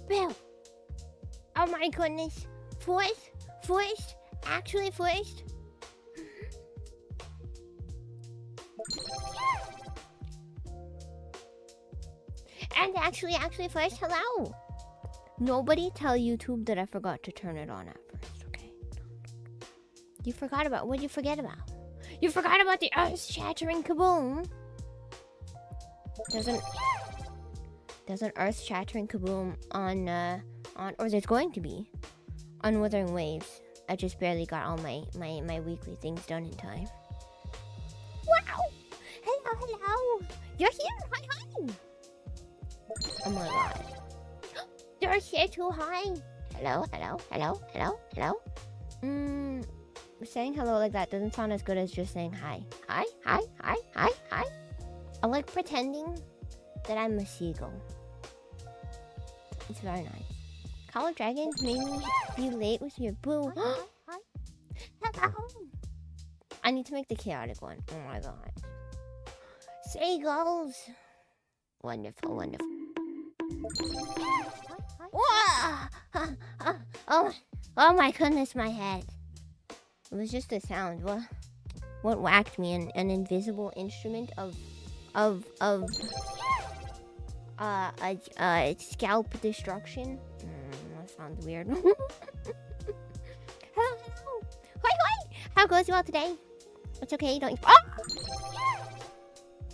Bill! Oh my goodness! Forced? Actually forced? And actually first, hello! Nobody tell YouTube that I forgot to turn it on at first, okay? You forgot about, what'd you forget about? You forgot about the earth-shattering kaboom! There's an earth-shattering kaboom on, or there's going to be, on Wuthering Waves. I just barely got all my weekly things done in time. Wow! Hello! You're here! Hi! Oh my god. You're here too, hi! Hello? Saying hello like that doesn't sound as good as just saying hi. Hi. I like pretending that I'm a seagull. It's very nice. Call of Dragons made me be late with your boo. Hi. Hello! I need to make the chaotic one. Oh my god. Seagulls! Wonderful. Oh my goodness, my head. It was just a sound. What whacked me? An invisible instrument of scalp destruction. That sounds weird. Hello. Hi. How goes you all today? It's okay. Don't. Oh!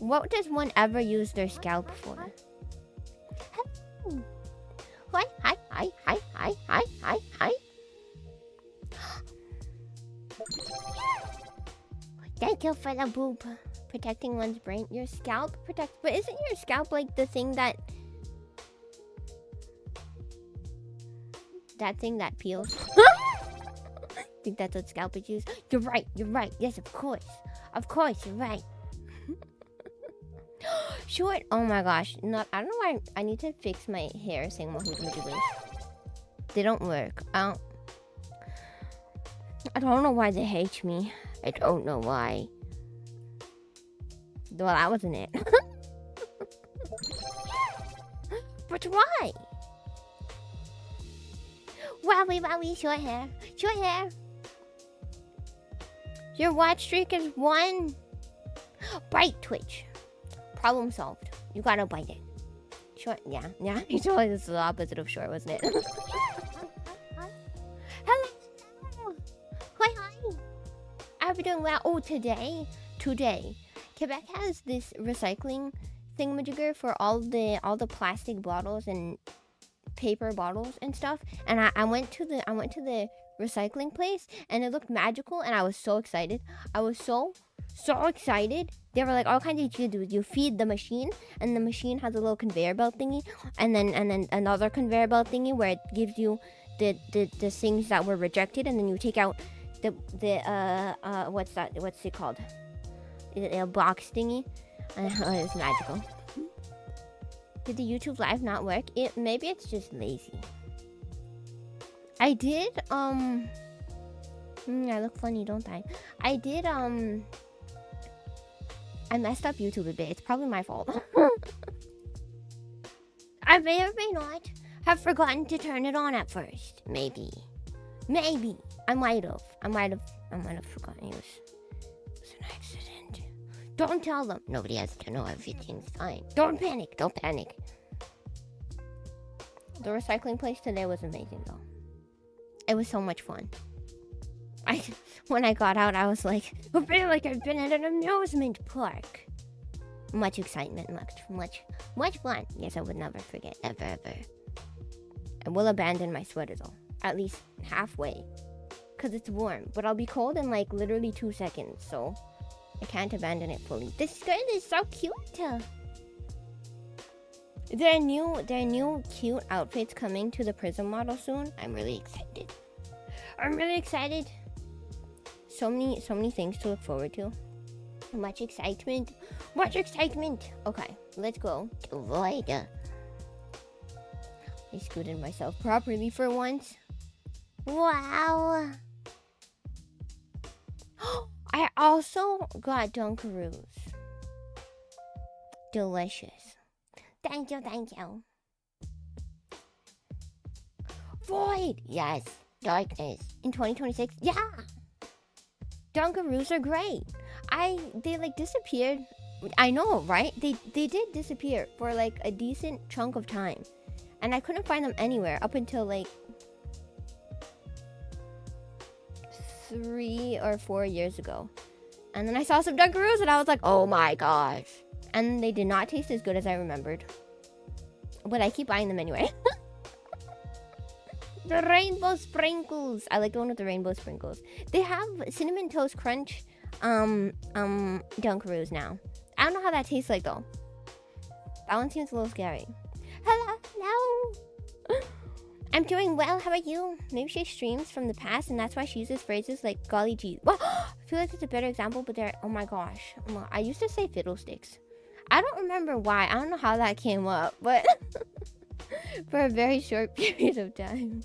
What does one ever use their scalp for? Hello. Hi. Thank you for the boop. Protecting one's brain. Your scalp protects... But isn't your scalp like the thing that... That thing that peels? I think that's what scalp is used. You're right. Yes, of course. You're right. Short. Oh my gosh. I don't know why. I need to fix my hair saying Mahood. They don't work. I don't know why they hate me. I don't know why. Well, that wasn't it. But why? Wowie, short hair. Your watch streak is 1. Bite Twitch. Problem solved. You gotta bite it. Short, yeah. You told me this is the opposite of short, wasn't it? Hello. Hi. I hope you're doing well. Oh, today, Quebec has this recycling thingamajigger for all the plastic bottles and paper bottles and stuff. And I went to the recycling place and it looked magical and I was so excited. I was so excited. They were like, all kinds of you do. You feed the machine and the machine has a little conveyor belt thingy and then another conveyor belt thingy where it gives you the things that were rejected, and then you take out the what's it called? A box thingy. It's magical. Did the YouTube live not work? Maybe it's just lazy. I did I look funny, don't I? I did I messed up YouTube a bit. It's probably my fault. I may or may not have forgotten to turn it on at first. Maybe. I might have forgotten. It was an accident. Don't tell them. Nobody has to know. Everything's fine. Don't panic. The recycling place today was amazing, though. It was so much fun. When I got out, I was like, I feel like I've been at an amusement park. Much excitement, much fun. Yes, I would never forget, ever. I will abandon my sweater, though. At least halfway. Because it's warm. But I'll be cold in, like, literally 2 seconds. So, I can't abandon it fully. This skirt is so cute. There are new cute outfits coming to the Prism model soon. I'm really excited. So many things to look forward to. Much excitement. Okay, let's go. Avoid. I scooted myself properly for once. Wow. I also got Dunkaroos. Delicious. Thank you. Void. Yes. Darkness. In 2026. Yeah. Dunkaroos are great. They like disappeared. I know, right? They did disappear for like a decent chunk of time. And I couldn't find them anywhere up until like 3 or 4 years ago. And then I saw some Dunkaroos and I was like, oh my gosh. And they did not taste as good as I remembered. But I keep buying them anyway. The rainbow sprinkles. I like the one with the rainbow sprinkles. They have cinnamon toast crunch Dunkaroos now. I don't know how that tastes like though. That one seems a little scary. Hello. I'm doing well. How about you? Maybe she streams from the past and that's why she uses phrases like golly gee. Well, I feel like it's a better example, but they're, oh my gosh. I used to say fiddlesticks. I don't remember why. I don't know how that came up, but for a very short period of time.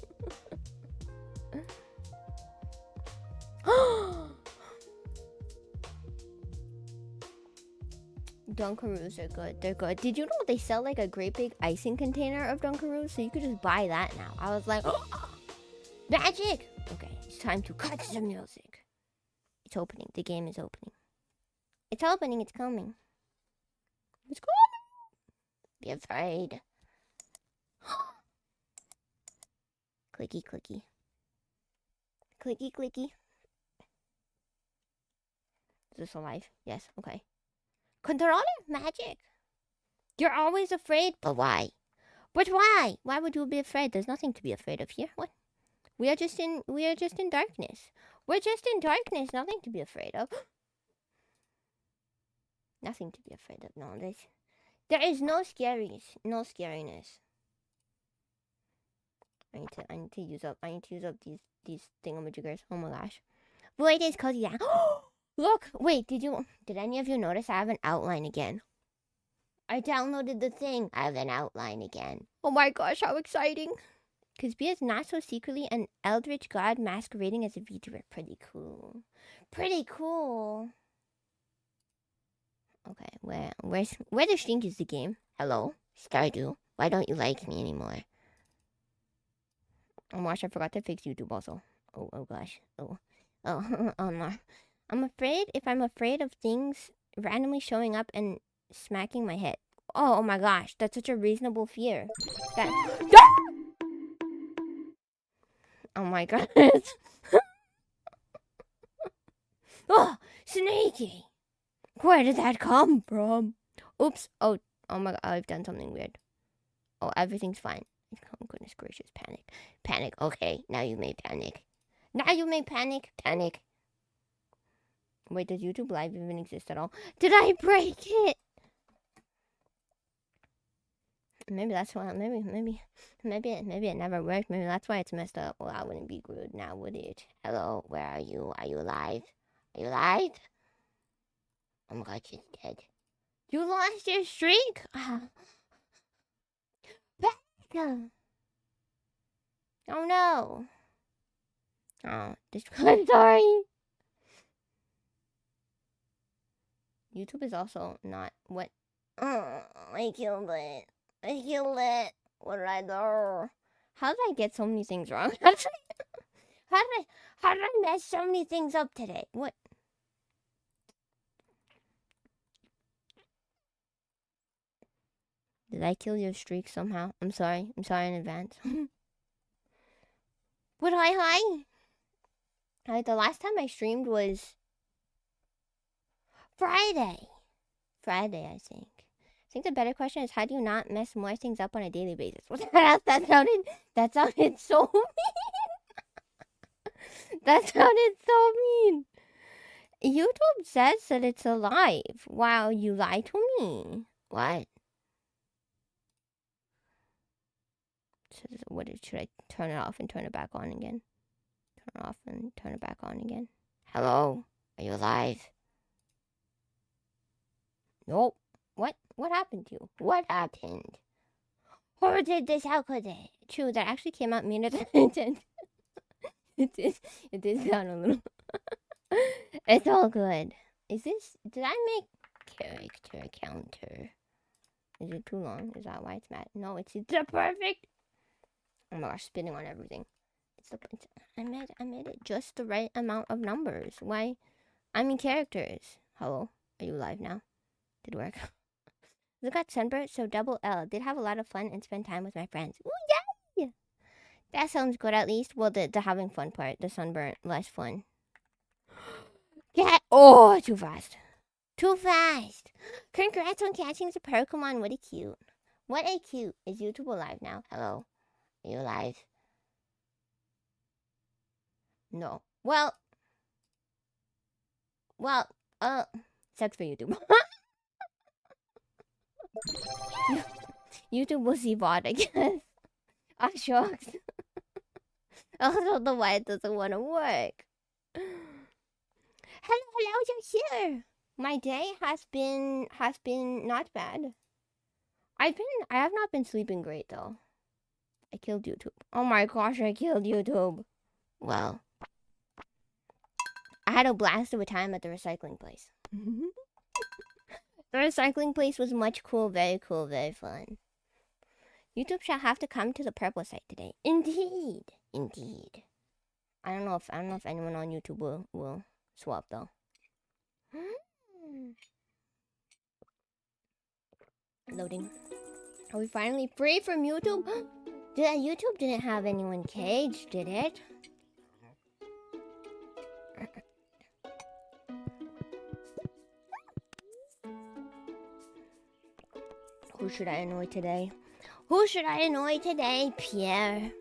Dunkaroos are good. They're good. Did you know they sell like a great big icing container of Dunkaroos? So you could just buy that now. I was like, magic! Okay, it's time to cut some music. It's opening. The game is opening. It's opening. It's coming. It's coming. Be afraid. Clicky, clicky. Clicky, clicky. Is this alive? Yes, okay. Controller magic. You're always afraid, but why? But why? Why would you be afraid? There's nothing to be afraid of here. What? We are just in darkness. We're just in darkness. Nothing to be afraid of. Nothing to be afraid of. No, there is no scariness. I need to use up these thingamajiggers. Oh my gosh. Void is cozy. Yeah. Look, wait, did any of you notice I have an outline again? I downloaded the thing. I have an outline again. Oh my gosh, how exciting. Because B is not so secretly an eldritch god masquerading as a VTuber. Pretty cool. Okay, where the stink is the game? Hello? Stardew? Why don't you like me anymore? Oh gosh, I forgot to fix YouTube also. Oh gosh. Oh no. I'm afraid of things randomly showing up and smacking my head. Oh my gosh, that's such a reasonable fear. Oh my god. Oh, sneaky. Where did that come from? Oops. Oh my god, I've done something weird. Oh, everything's fine. Oh goodness gracious, panic. Okay, now you may panic. Panic. Wait, does YouTube Live even exist at all? Did I break it? Maybe that's why. Maybe it never worked. Maybe that's why it's messed up. Well, I wouldn't be good now, would it? Hello, where are you? Are you alive? Are you alive? Oh my god, she's dead. You lost your streak? Oh no. Oh, I'm sorry. YouTube is also not what. Oh, I killed it. What did I do? How did I get so many things wrong? How did I mess so many things up today? What? Did I kill your streak somehow? I'm sorry. I'm sorry in advance. But hi. The last time I streamed was Friday, I think. I think the better question is, how do you not mess more things up on a daily basis? That sounded so mean. That sounded so mean. YouTube says that it's alive. Wow, you lied to me. What? Should I turn it off and turn it back on again? Turn it off and turn it back on again. Hello? Are you alive? Nope. What happened to you? What happened? Or did this happen? True, that actually came out meaner than I intended. It did sound a little... It's all good. Did I make character counter? Is it too long? Is that why it's mad? No, it's the perfect... Oh my gosh, spitting on everything. I made it just the right amount of numbers. Why? I mean characters. Hello? Are you live now? Did it work? Look at Sunburst, so double L. Did have a lot of fun and spend time with my friends. Ooh, yay! That sounds good at least. Well, the having fun part. The sunburn, less fun. Oh, too fast. Too fast. Congrats on catching the Pokemon. What a cute. What a cute. Is YouTube alive now? Hello? Are you alive? No. Well, sucks for YouTube. YouTube will see bot, I guess. Oh, shucks. I don't know why it doesn't want to work. Hello, you're here. My day has been not bad. I have not been sleeping great though. I killed YouTube. Oh my gosh, I killed YouTube. Well, I had a blast of a time at the recycling place. The recycling place was much cool, very fun. YouTube shall have to come to the purple site today. Indeed. I don't know if anyone on YouTube will swap though. Loading. Are we finally free from YouTube? YouTube didn't have anyone caged, did it? Who should I annoy today? Pierre.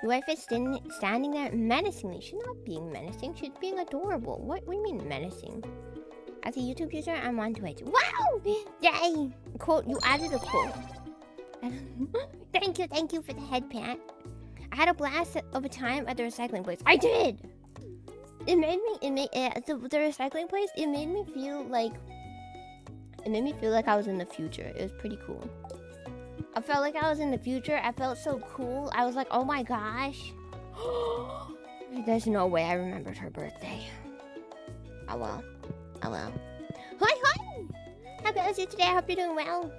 Your wife is standing there menacingly. She's not being menacing. She's being adorable. What do you mean menacing? As a YouTube user, I'm on Twitch. Wow! Yay! Quote, you added a quote. Thank you for the head pat. I had a blast of a time at the recycling place. I did! The recycling place, it made me feel like I was in the future. It was pretty cool. I felt like I was in the future. I felt so cool. I was like, oh my gosh. There's no way I remembered her birthday. Oh well. Hi! How goes it today? I hope you're doing well.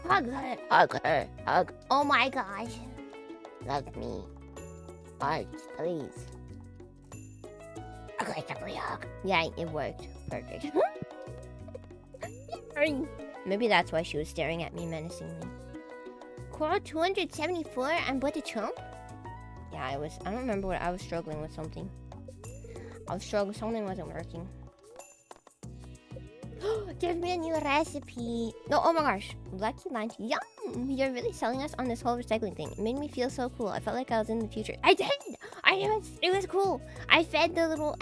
Hug her. Oh my gosh. Love me. Hearts, please. Aggressively hug. Yeah, it worked. Perfect. Maybe that's why she was staring at me menacingly. Core 274 and but a chump? Yeah, I don't remember what I was struggling with something. Something wasn't working. Give me a new recipe. No, oh my gosh. Lucky lunch. Yum! You're really selling us on this whole recycling thing. It made me feel so cool. I felt like I was in the future. I did! It was cool. I fed the little...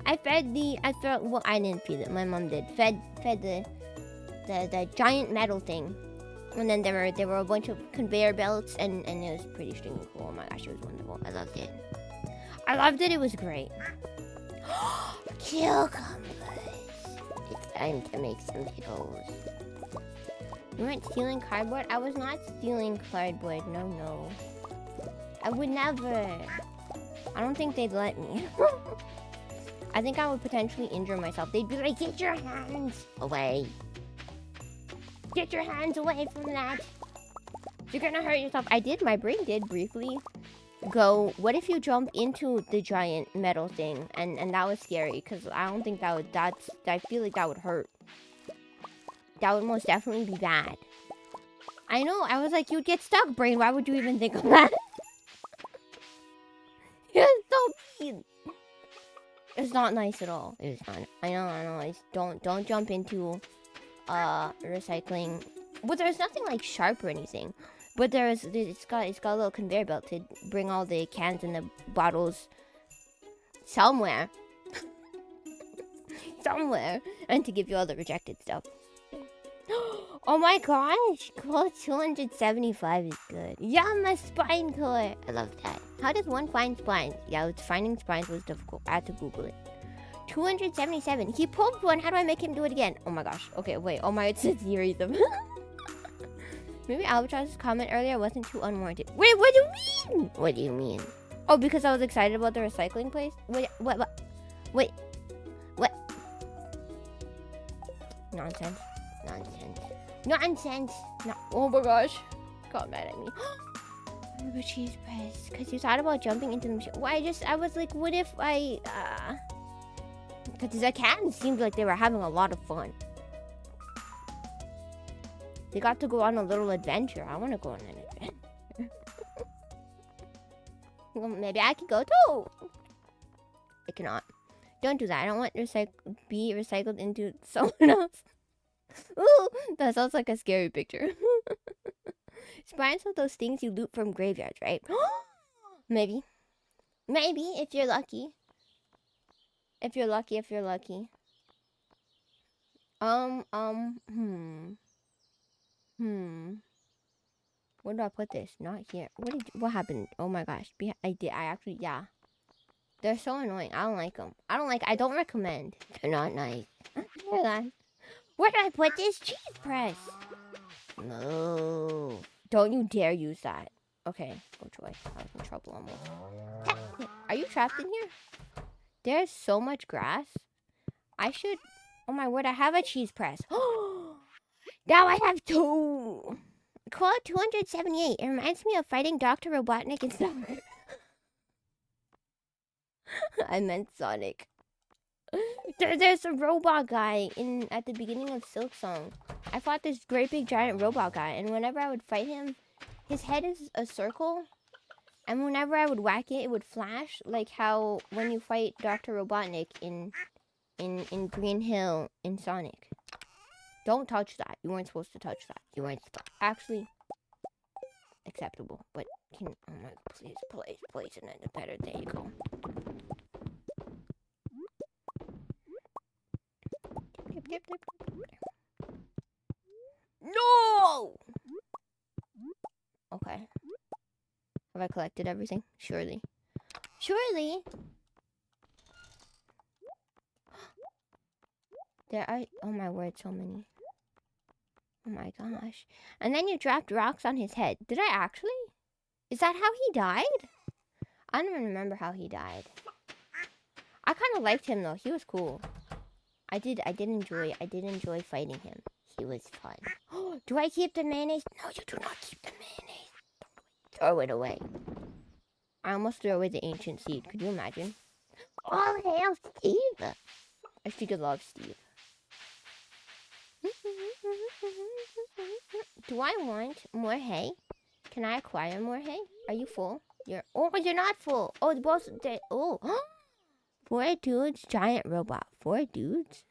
I didn't feed it. My mom did. Fed the giant metal thing. And then there were a bunch of conveyor belts and it was pretty stinking cool. Oh my gosh, it was wonderful. I loved it. It was great. Cucumbers. It's time to make some pickles. You weren't stealing cardboard? I was not stealing cardboard. No. I would never. I don't think they'd let me. I think I would potentially injure myself. They'd be like, get your hands away. Get your hands away from that. You're gonna hurt yourself. My brain did briefly go, what if you jump into the giant metal thing? And that was scary, because I don't think I feel like that would hurt. That would most definitely be bad. I know, I was like, you'd get stuck, brain. Why would you even think of that? You're so mean. It's not nice at all. It's not. I know. It's, don't jump into recycling. But there's nothing like sharp or anything. But it's got a little conveyor belt to bring all the cans and the bottles somewhere. Somewhere. And to give you all the rejected stuff. Oh my gosh, Code 275 is good. Yeah, my spine color. I love that. How does one find spines? Yeah, finding spines was difficult. I had to Google it. 277. He pulled one. How do I make him do it again? Oh my gosh. Okay, wait. Oh my, it's a series of... Maybe Albatross's comment earlier wasn't too unwarranted. Wait, what do you mean? What do you mean? Oh, because I was excited about the recycling place? Wait, what? Wait, what? Nonsense. Nonsense. Nonsense. No. Oh my gosh. Got mad at me. The cheese press. Because you thought about jumping into the machine. Well, I was like, what if I, because the cats seemed like they were having a lot of fun. They got to go on a little adventure. I want to go on an adventure. Well, maybe I can go too. I cannot. Don't do that. I don't want to be recycled into someone else. Ooh, that sounds like a scary picture. Spines are those things you loot from graveyards, right? Maybe. Maybe, if you're lucky. If you're lucky. Where do I put this? Not here. What happened? Oh my gosh. Yeah. They're so annoying. I don't like them. I don't recommend. They're not nice. Where did I put this cheese press? No. Don't you dare use that. Okay, go Joy. I was in trouble almost. Are you trapped in here? There's so much grass. I should... Oh my word, I have a cheese press. Now I have 2. Quote 278. It reminds me of fighting Dr. Robotnik in Summer. I meant Sonic. There's a robot guy at the beginning of Silk Song. I fought this great big giant robot guy, and whenever I would fight him, his head is a circle, and whenever I would whack it, it would flash, like how when you fight Dr. Robotnik in Green Hill in Sonic. Don't touch that. You weren't supposed to touch that. You weren't actually acceptable, but oh my, please, and then better. There you go. No! Okay. Have I collected everything? Surely. Surely! There are... Oh my word, so many. Oh my gosh. And then you dropped rocks on his head. Did I actually? Is that how he died? I don't even remember how he died. I kind of liked him though. He was cool. I did enjoy fighting him. He was fun. Do I keep the mayonnaise? No, you do not keep the mayonnaise. Throw it away. I almost threw away the ancient seed. Could you imagine? All hail Steve. I freaking love Steve. Do I want more hay? Can I acquire more hay? Are you full? You're not full. Oh, both. Oh. 4 dudes, giant robot. 4 dudes?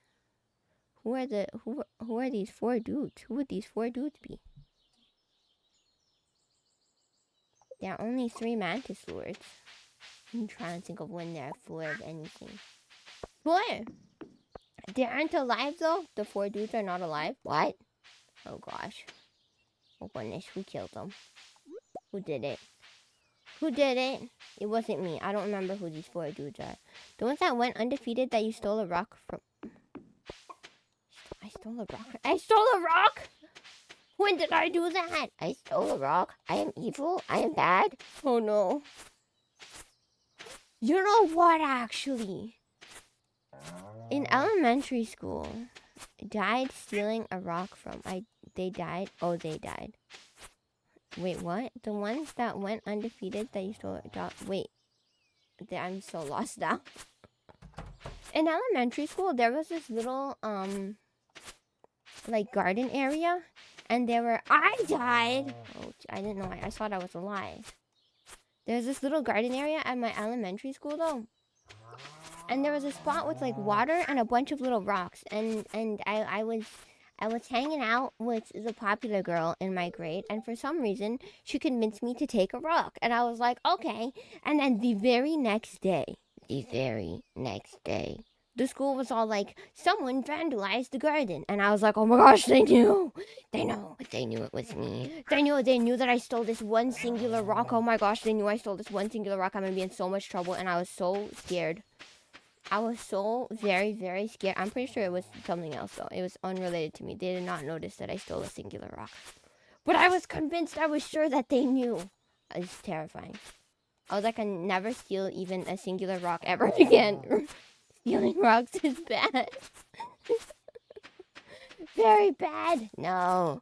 Who are these 4 dudes? Who would these 4 dudes be? There are only 3 mantis lords. I'm trying to think of when there are 4 of anything. 4! They aren't alive though? The 4 dudes are not alive? What? Oh gosh. Oh goodness, who killed them? Who did it? Who did it? It wasn't me. I don't remember who these 4 dudes are. The ones that went undefeated that you stole a rock from... I stole a rock? I stole a rock? When did I do that? I stole a rock. I am evil. I am bad. Oh no. You know what, actually? In elementary school, died stealing a rock from... They died? Oh, they died. Wait, what? The ones that went undefeated that you stole... Wait. I'm so lost now. In elementary school, there was this little, like, garden area. And there were... I died! Oh, I didn't know. I thought I was alive. There's this little garden area at my elementary school, though. And there was a spot with, like, water and a bunch of little rocks. And I was hanging out with the popular girl in my grade, and for some reason, she convinced me to take a rock. And I was like, okay. And then the very next day, the school was all like, someone vandalized the garden. And I was like, oh my gosh, they knew. They knew it was me. They knew that I stole this one singular rock. Oh my gosh, they knew I stole this one singular rock. I'm gonna be in so much trouble. And I was so scared. I was so very, very scared. I'm pretty sure it was something else though. It was unrelated to me. They did not notice that I stole a singular rock. But I was convinced, I was sure that they knew. It was terrifying. I was like, I never steal even a singular rock ever again. Stealing rocks is bad. Very bad. No.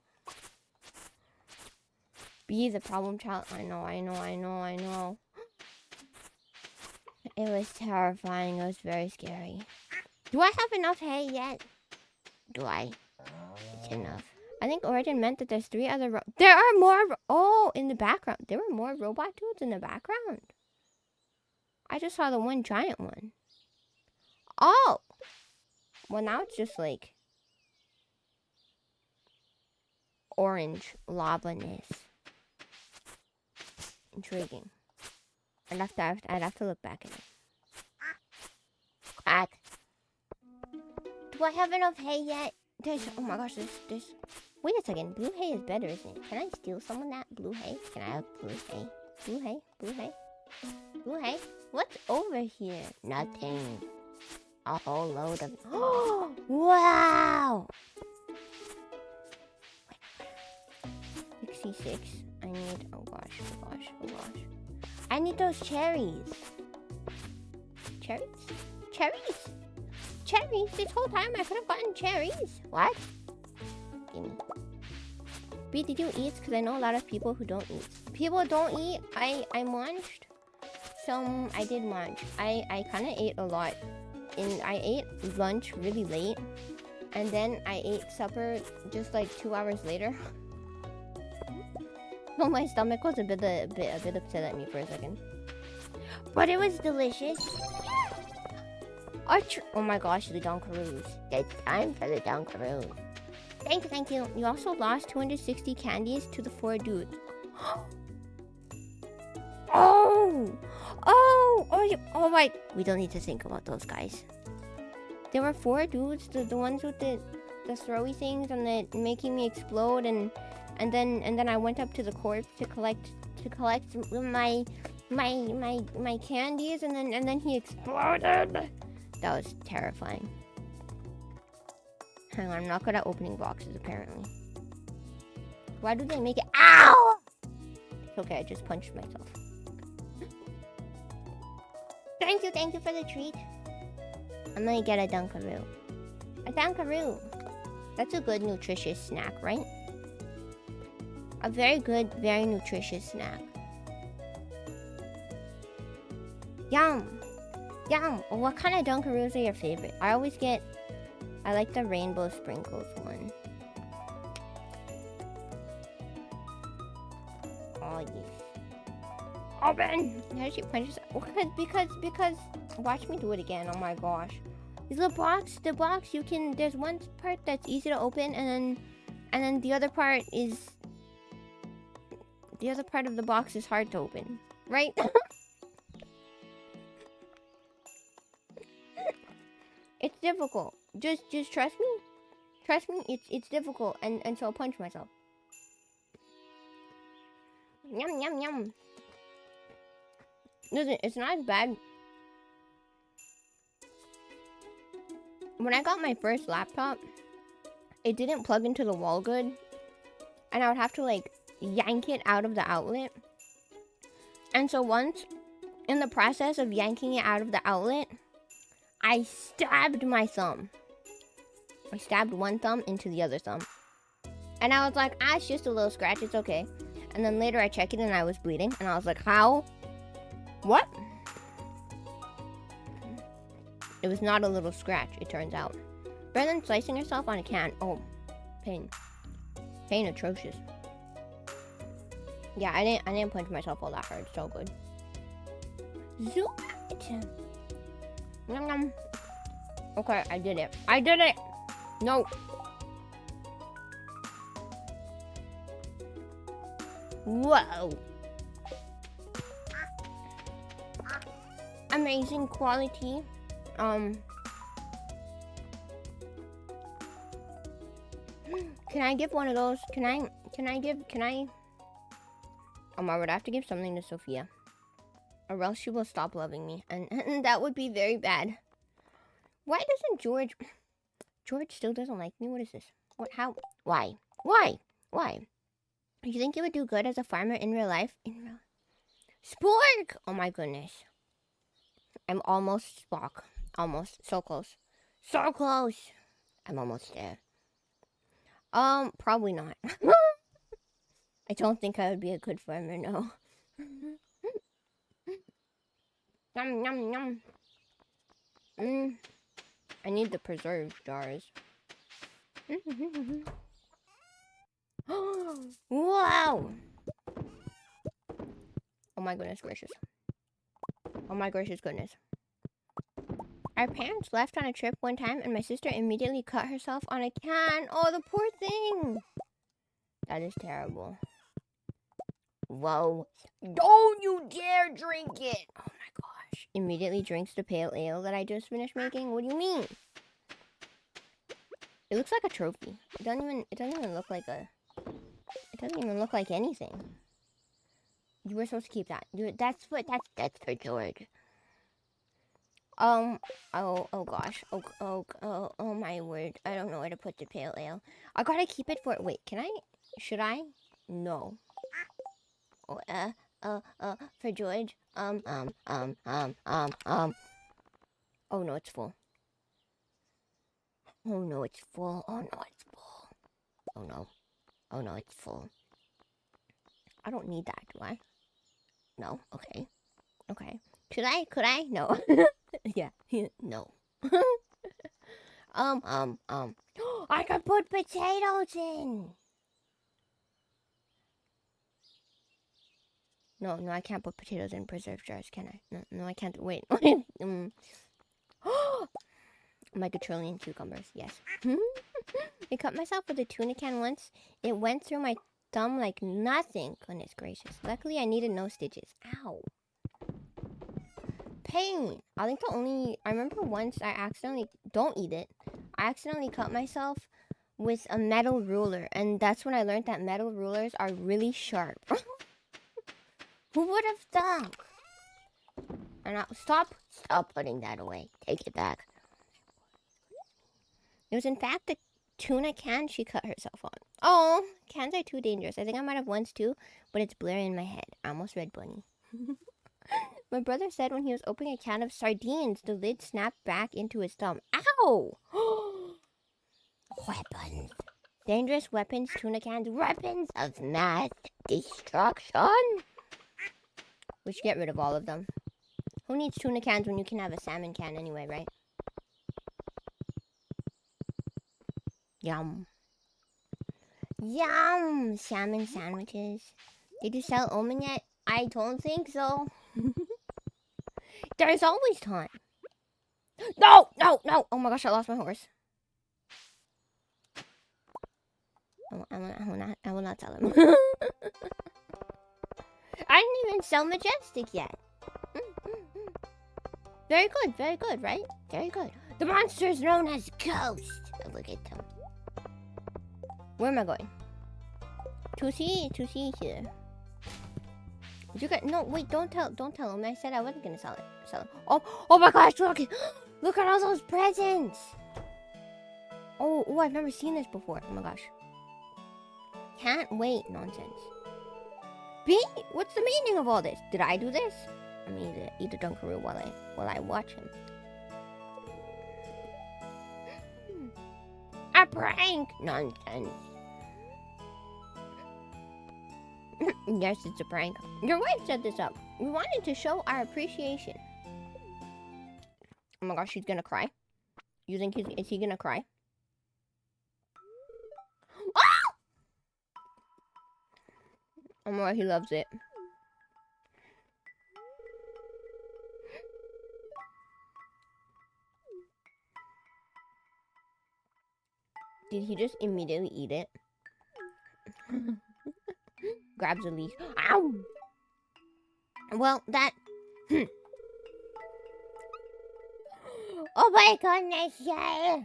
Be the problem child. I know. It was terrifying. It was very scary. Do I have enough hay yet? Do I? It's enough. I think Origin meant that there's 3 other there are more. Oh, in the background. There were more robot dudes in the background. I just saw the one giant one. Oh! Well, now it's just like orange lava-ness. Intriguing. I'd have to look back at it. Quack. Do I have enough hay yet? Oh my gosh, there's... Wait a second. Blue hay is better, isn't it? Can I steal some of that blue hay? Can I have blue hay? Blue hay? Blue hay? Blue hay? What's over here? Nothing. A whole load of... Oh! Wow! 66. I need... Oh gosh. I need those cherries. Cherries? This whole time I could have gotten cherries. What? Gimme. B, did you eat? Because I know a lot of people who don't eat. People don't eat. I munched. I did munch. I kind of ate a lot. And I ate lunch really late. And then I ate supper just like 2 hours later. So my stomach was a bit upset at me for a second. But it was delicious. Oh my gosh, the Dunkaroos. It's time for the Dunkaroos. Thank you. You also lost 260 candies to the 4 dudes. Oh my. We don't need to think about those guys. There were 4 dudes, the ones with the throwy things and the making me explode, and then I went up to the corpse to collect my candies, and then he exploded. That was terrifying. Hang on, I'm not good at opening boxes apparently. Why do they make it? Ow! It's okay, I just punched myself. Thank you for the treat. I'm gonna get a Dunkaroo. A Dunkaroo. That's a good nutritious snack, right? A very good, very nutritious snack. Yum! What kind of Dunkaroos are your favorite? I like the rainbow sprinkles one. Oh yes. Open! How did you punch yourself? Because watch me do it again. Oh my gosh. The box, there's one part that's easy to open, and then the other part of the box is hard to open, right? It's difficult. Just trust me. Trust me, it's difficult, and so I'll punch myself. Yum. Listen, it's not as bad. When I got my first laptop, it didn't plug into the wall good, and I would have to like yank it out of the outlet. And so once, in the process of yanking it out of the outlet, I stabbed my thumb. I stabbed one thumb into the other thumb. And I was like, it's just a little scratch, it's okay. And then later I checked it and I was bleeding, and I was like, how? What? It was not a little scratch, it turns out. Better than slicing yourself on a can. Oh, pain. Pain atrocious. Yeah, I didn't punch myself all that hard. So good. Zoom it. Nom nom. Okay, I did it. No. Whoa. Amazing quality. Can I give one of those? Can I? Oh my word, I have to give something to Sophia. Or else she will stop loving me. And that would be very bad. Why doesn't George... George still doesn't like me? What is this? What? How? Why? Why? Why? You think you would do good as a farmer in real life? Spork! Oh my goodness. I'm almost Spock. Almost. So close. So close! I'm almost there. Probably not. I don't think I would be a good farmer, no. Yum, yum, yum. I need the preserved jars. Wow! Oh my goodness gracious. Oh my gracious goodness. Our parents left on a trip one time and my sister immediately cut herself on a can. Oh, the poor thing! That is terrible. Whoa. Don't you dare drink it! Oh my gosh. Immediately drinks the pale ale that I just finished making? What do you mean? It looks like a trophy. It doesn't even look like a... It doesn't even look like anything. You were supposed to keep that. That's for George. Oh gosh. Oh my word. I don't know where to put the pale ale. I gotta keep it for... Wait, can I? Should I? No. Oh, for George. Oh no, it's full. Oh no, it's full. Oh no, it's full. Oh no. Oh no, it's full. I don't need that, do I? No? Okay. Okay. Should I? Could I? No. Yeah. No. I could put potatoes in! No, I can't put potatoes in preserved jars, can I? No, I can't. Wait. Like a trillion cucumbers, yes. I cut myself with a tuna can once. It went through my thumb like nothing. Goodness gracious. Luckily, I needed no stitches. Ow. Pain. I think I remember once I accidentally, don't eat it. I accidentally cut myself with a metal ruler. And that's when I learned that metal rulers are really sharp. Who would have thunk? And stop putting that away. Take it back. It was in fact the tuna can she cut herself on. Oh, cans are too dangerous. I think I might have once too, but it's blurry in my head. I almost read bunny. My brother said when he was opening a can of sardines, the lid snapped back into his thumb. Ow! Weapons. Dangerous weapons, tuna cans, weapons of mass destruction. We should get rid of all of them. Who needs tuna cans when you can have a salmon can anyway, right? Yum. Yum! Salmon sandwiches. Did you sell Omen yet? I don't think so. There's always time. No! Oh my gosh, I lost my horse. I will not tell him. I didn't even sell Majestic yet. Very good, right? Very good. The monster is known as Ghost. Oh, look at them. Where am I going? To see here. You got no. Wait, don't tell him. I said I wasn't gonna sell it. Oh my gosh! Look at all those presents. Oh, I've never seen this before. Oh my gosh. Can't wait. Nonsense. B, what's the meaning of all this? Did I do this? I'm gonna eat the Dunkaroo while I watch him. A prank! Nonsense. Yes, it's a prank. Your wife set this up. We wanted to show our appreciation. Oh my gosh, he's gonna cry. You think is he gonna cry? Oh! Oh my god, he loves it. Did he just immediately eat it? Grabs a leaf. Ow! Well, that... Oh my goodness, yeah!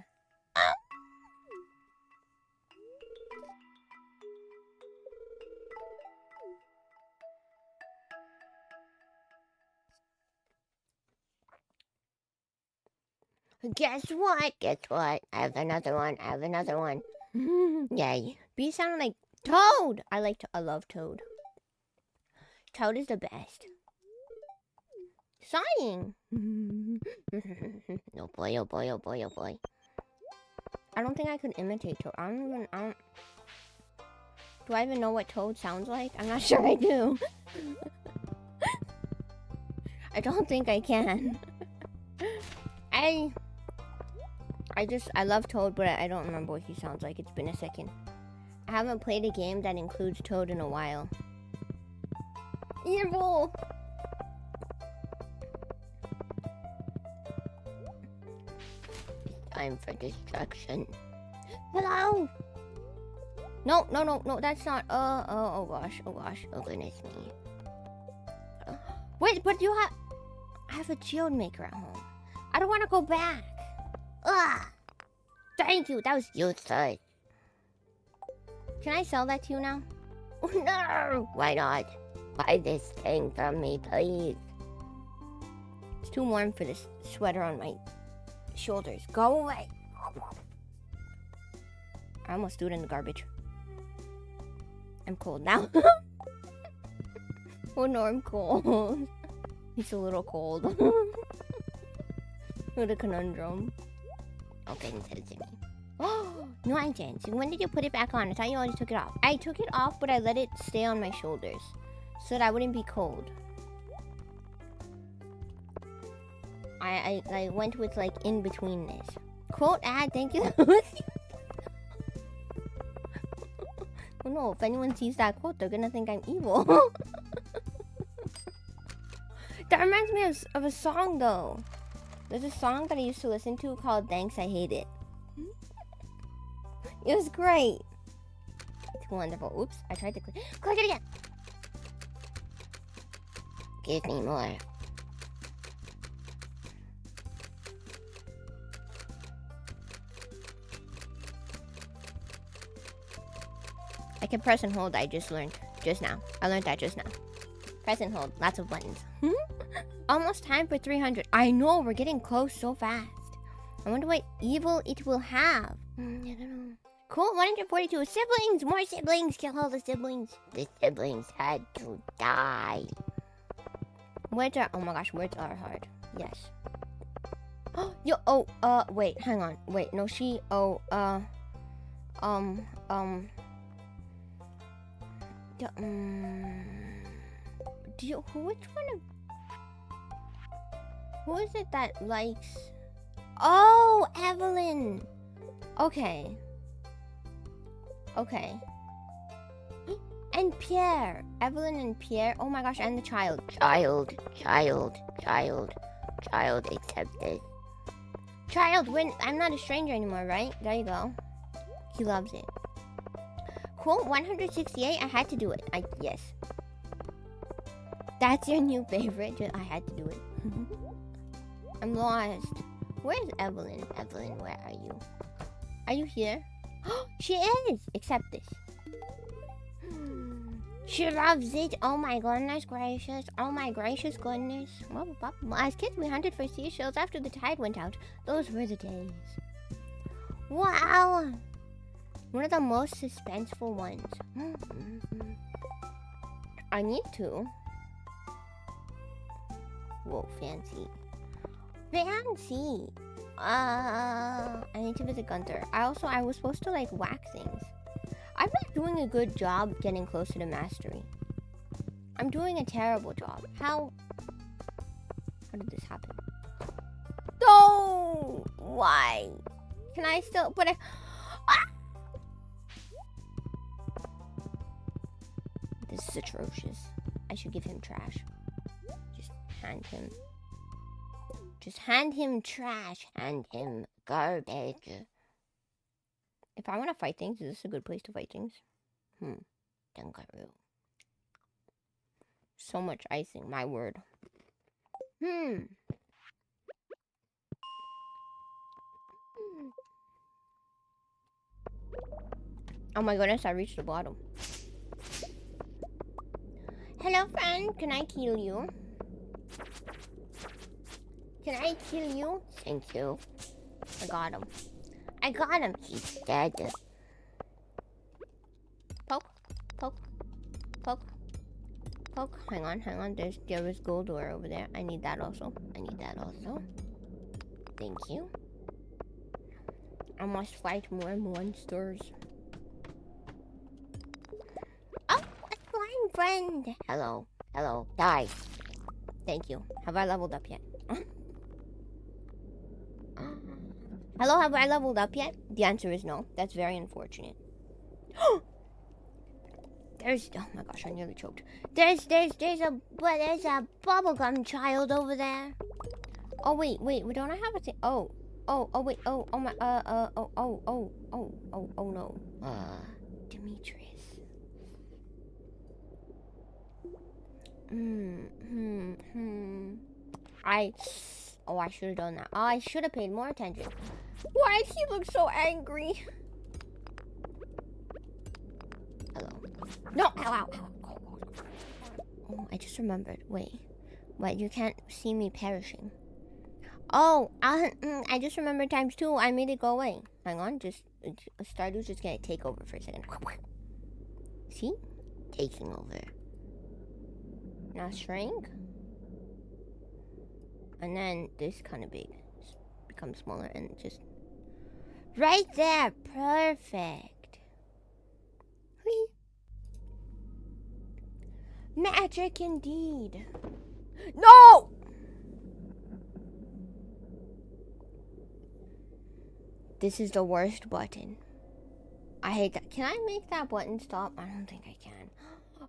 Guess what? Guess what? I have another one. I have another one. Yay. Bee sounded like Toad. I love Toad. Toad is the best. Sighing. Oh boy, oh boy, oh boy, oh boy. I don't think I could imitate Toad. Do I even know what Toad sounds like? I'm not sure I do. I don't think I can. I love Toad, but I don't remember what he sounds like. It's been a second. I haven't played a game that includes Toad in a while. Evil! Time for destruction. Hello! No, that's not, oh gosh, oh goodness me. Wait, but I have a geode maker at home. I don't want to go back. Ugh! Thank you, that was useless. Can I sell that to you now? No! Why not? Buy this thing from me, please. It's too warm for this sweater on my shoulders. Go away. I almost threw it in the garbage. I'm cold now. Oh no, I'm cold. It's a little cold. What a conundrum. Okay, instead of me. Oh, no, I didn't. When did you put it back on? I thought you already took it off. I took it off, but I let it stay on my shoulders so that I wouldn't be cold. I went with like in between this. Quote ad, thank you. Oh no, if anyone sees that quote, they're gonna think I'm evil. That reminds me of a song though. There's a song that I used to listen to called Thanks, I Hate It. It was great. It's wonderful. Oops, I tried to click it again. Give me more. I can press and hold, I just learned just now. I learned that just now. Press and hold, lots of buttons. Almost time for 300. I know, we're getting close so fast. I wonder what evil it will have. I don't know. Cool, 142 siblings, more siblings, kill all the siblings. The siblings had to die. Words are, oh my gosh, words are hard. Yes. Wait, hang on. Wait, no, she, who is it that likes? Oh, Evelyn. Okay. And Pierre. Evelyn and Pierre. Oh my gosh, and the child. Child, accept this. Child, I'm not a stranger anymore, right? There you go. He loves it. Cool, 168, I had to do it. Yes. That's your new favorite? I had to do it. I'm lost. Where's Evelyn? Evelyn, where are you? Are you here? She is! Accept this. She loves it. Oh my goodness gracious. Oh my gracious goodness. As kids, we hunted for seashells after the tide went out. Those were the days. Wow! One of the most suspenseful ones. I need to. Whoa, fancy. Fancy! I need to visit Gunther. I was supposed to like whack things. I'm not doing a good job getting closer to mastery. I'm doing a terrible job. How did this happen? No! Why? Can I still, This is atrocious. I should give him trash. Just hand him trash. Hand him garbage. If I want to fight things, is this a good place to fight things? Dungaroo. So much icing, my word. Oh my goodness, I reached the bottom. Hello, friend. Can I kill you? Can I kill you? Thank you. I got him. I got him. He's dead. Poke. Poke. Poke. Poke. Hang on, hang on. There was gold ore over there. I need that also. I need that also. Thank you. I must fight more monsters. Oh, a slime friend. Hello. Hello. Die. Thank you. Have I leveled up yet? Hello, have I leveled up yet? The answer is no. That's very unfortunate. There's, oh my gosh, I nearly choked. There's a bubblegum child over there. Oh wait, don't I have a thing? Oh wait, oh my, oh no. Demetrius. I should have done that. Oh, I should have paid more attention. Why does he look so angry? Hello. No, ow. Oh, I just remembered. Wait, you can't see me perishing. Oh, I just remembered times 2. I made it go away. Hang on, Stardew's just gonna take over for a second. See? Taking over. Now shrink. And then this kind of big becomes smaller and just right there. Perfect. Whee. Magic indeed. No! This is the worst button. I hate that. Can I make that button stop? I don't think I can.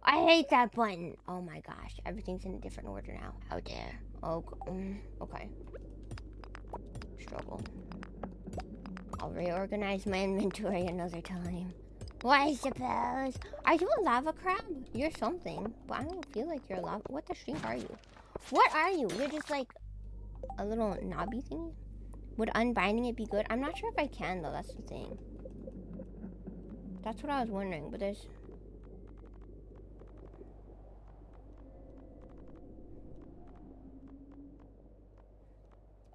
I hate that button. Oh my gosh. Everything's in a different order now. Out there. Oh, okay. Struggle. I'll reorganize my inventory another time. Well, I suppose. Are you a lava crab? You're something. But I don't feel like you're a lava. What the shrink are you? What are you? You're just like a little knobby thingy? Would unbinding it be good? I'm not sure if I can though. That's the thing. That's what I was wondering. But there's...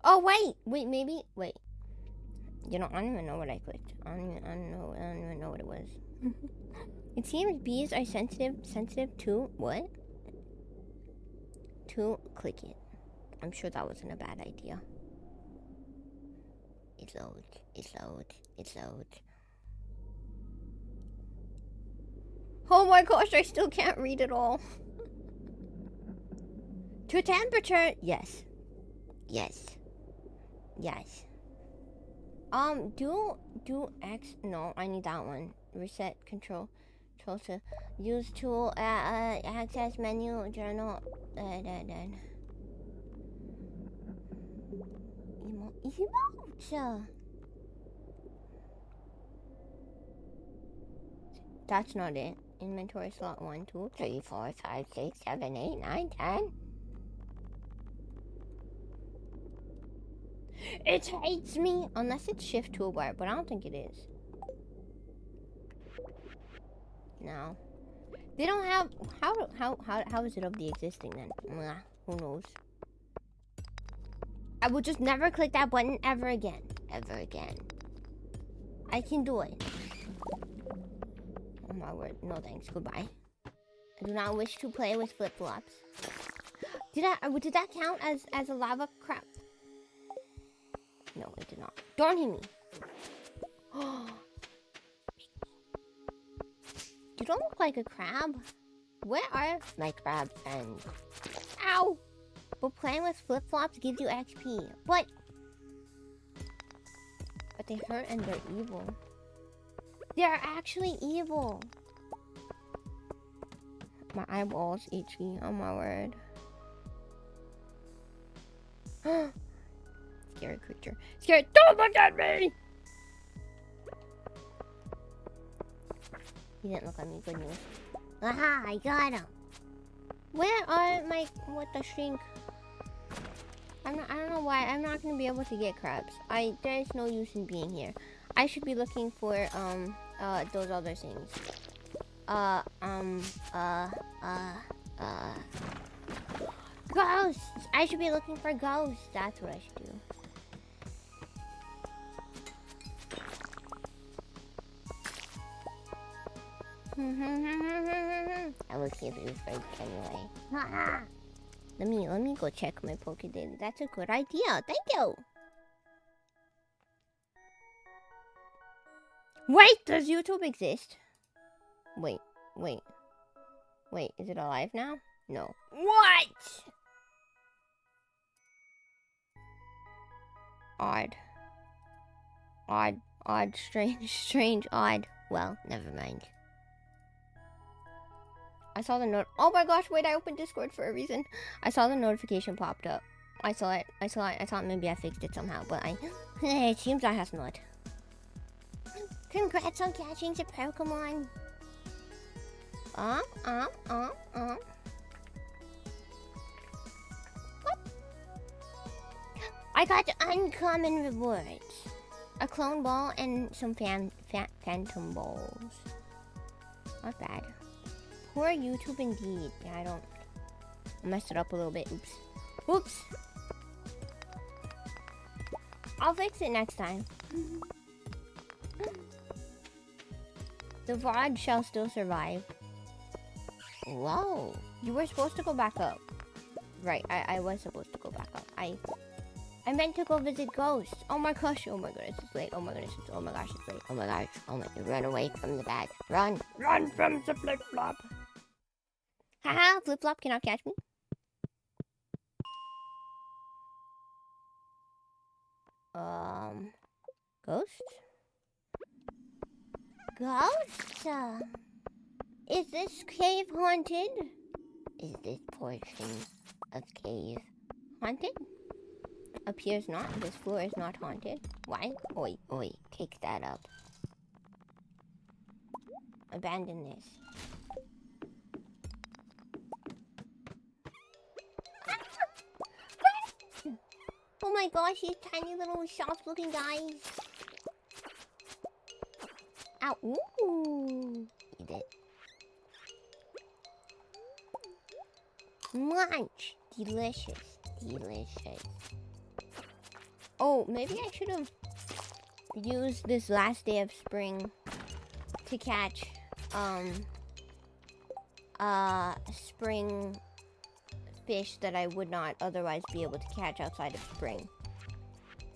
Oh, wait, maybe, wait. You know, I don't even know what I clicked. I don't even know what it was. It seems bees are sensitive to, what? To click it. I'm sure that wasn't a bad idea. It loads. Oh my gosh, I still can't read it all. To temperature, yes. Do X, no, I need that one. Reset control to use tool, access menu, journal, emote. That's not it. Inventory slot 1, 2, 3, 4, 5, 6, 7, 8, 9, 10. It hates me unless it's shift toolbar, but I don't think it is. No, they don't have. How is it of the existing then? Who knows? I will just never click that button ever again. I can do it. Oh my word! No thanks. Goodbye. I do not wish to play with flip flops. Did that count as a lava crab? No, it did not. Darn me. You don't look like a crab. Where are my crab friends? Ow! But playing with flip-flops gives you XP. But they hurt and they're evil. They're actually evil. My eyeballs itchy. Oh my word. Scary creature. Scary. Don't look at me! He didn't look at me. Good news. Aha! I got him. Where are my... What the shrink? I don't know why. I'm not gonna be able to get crabs. There's no use in being here. I should be looking for those other things. Ghosts! I should be looking for ghosts. That's what I should do. I will kill you first anyway. Let me go check my Pokédex. That's a good idea. Thank you. Wait, does YouTube exist? Wait. Is it alive now? No. What? Odd, strange, odd. Well, never mind. I saw the note. Oh my gosh, wait, I opened Discord for a reason. I saw the notification popped up. I saw it. I thought maybe I fixed it somehow, but it seems I have not. Congrats on catching the Pokemon. What? I got uncommon rewards. A clone ball and some phantom balls. Not bad. Poor YouTube indeed. Yeah, I messed it up a little bit. Oops. I'll fix it next time. The VOD shall still survive. Whoa. You were supposed to go back up. Right, I was supposed to go back up. I meant to go visit Ghost. Oh my gosh, it's late. Oh my gosh, it's late. Oh my gosh, run away from the bag. Run from the flip-flop. Haha, flip-flop cannot catch me. Ghost? Is this cave haunted? Is this portion of cave haunted? Appears not. This floor is not haunted. Why? Oi, take that up. Abandon this. Oh my gosh, these tiny little soft-looking guys. Ow, ooh. Eat it. Munch. Delicious. Oh, maybe I should have used this last day of spring to catch, spring fish that I would not otherwise be able to catch outside of spring.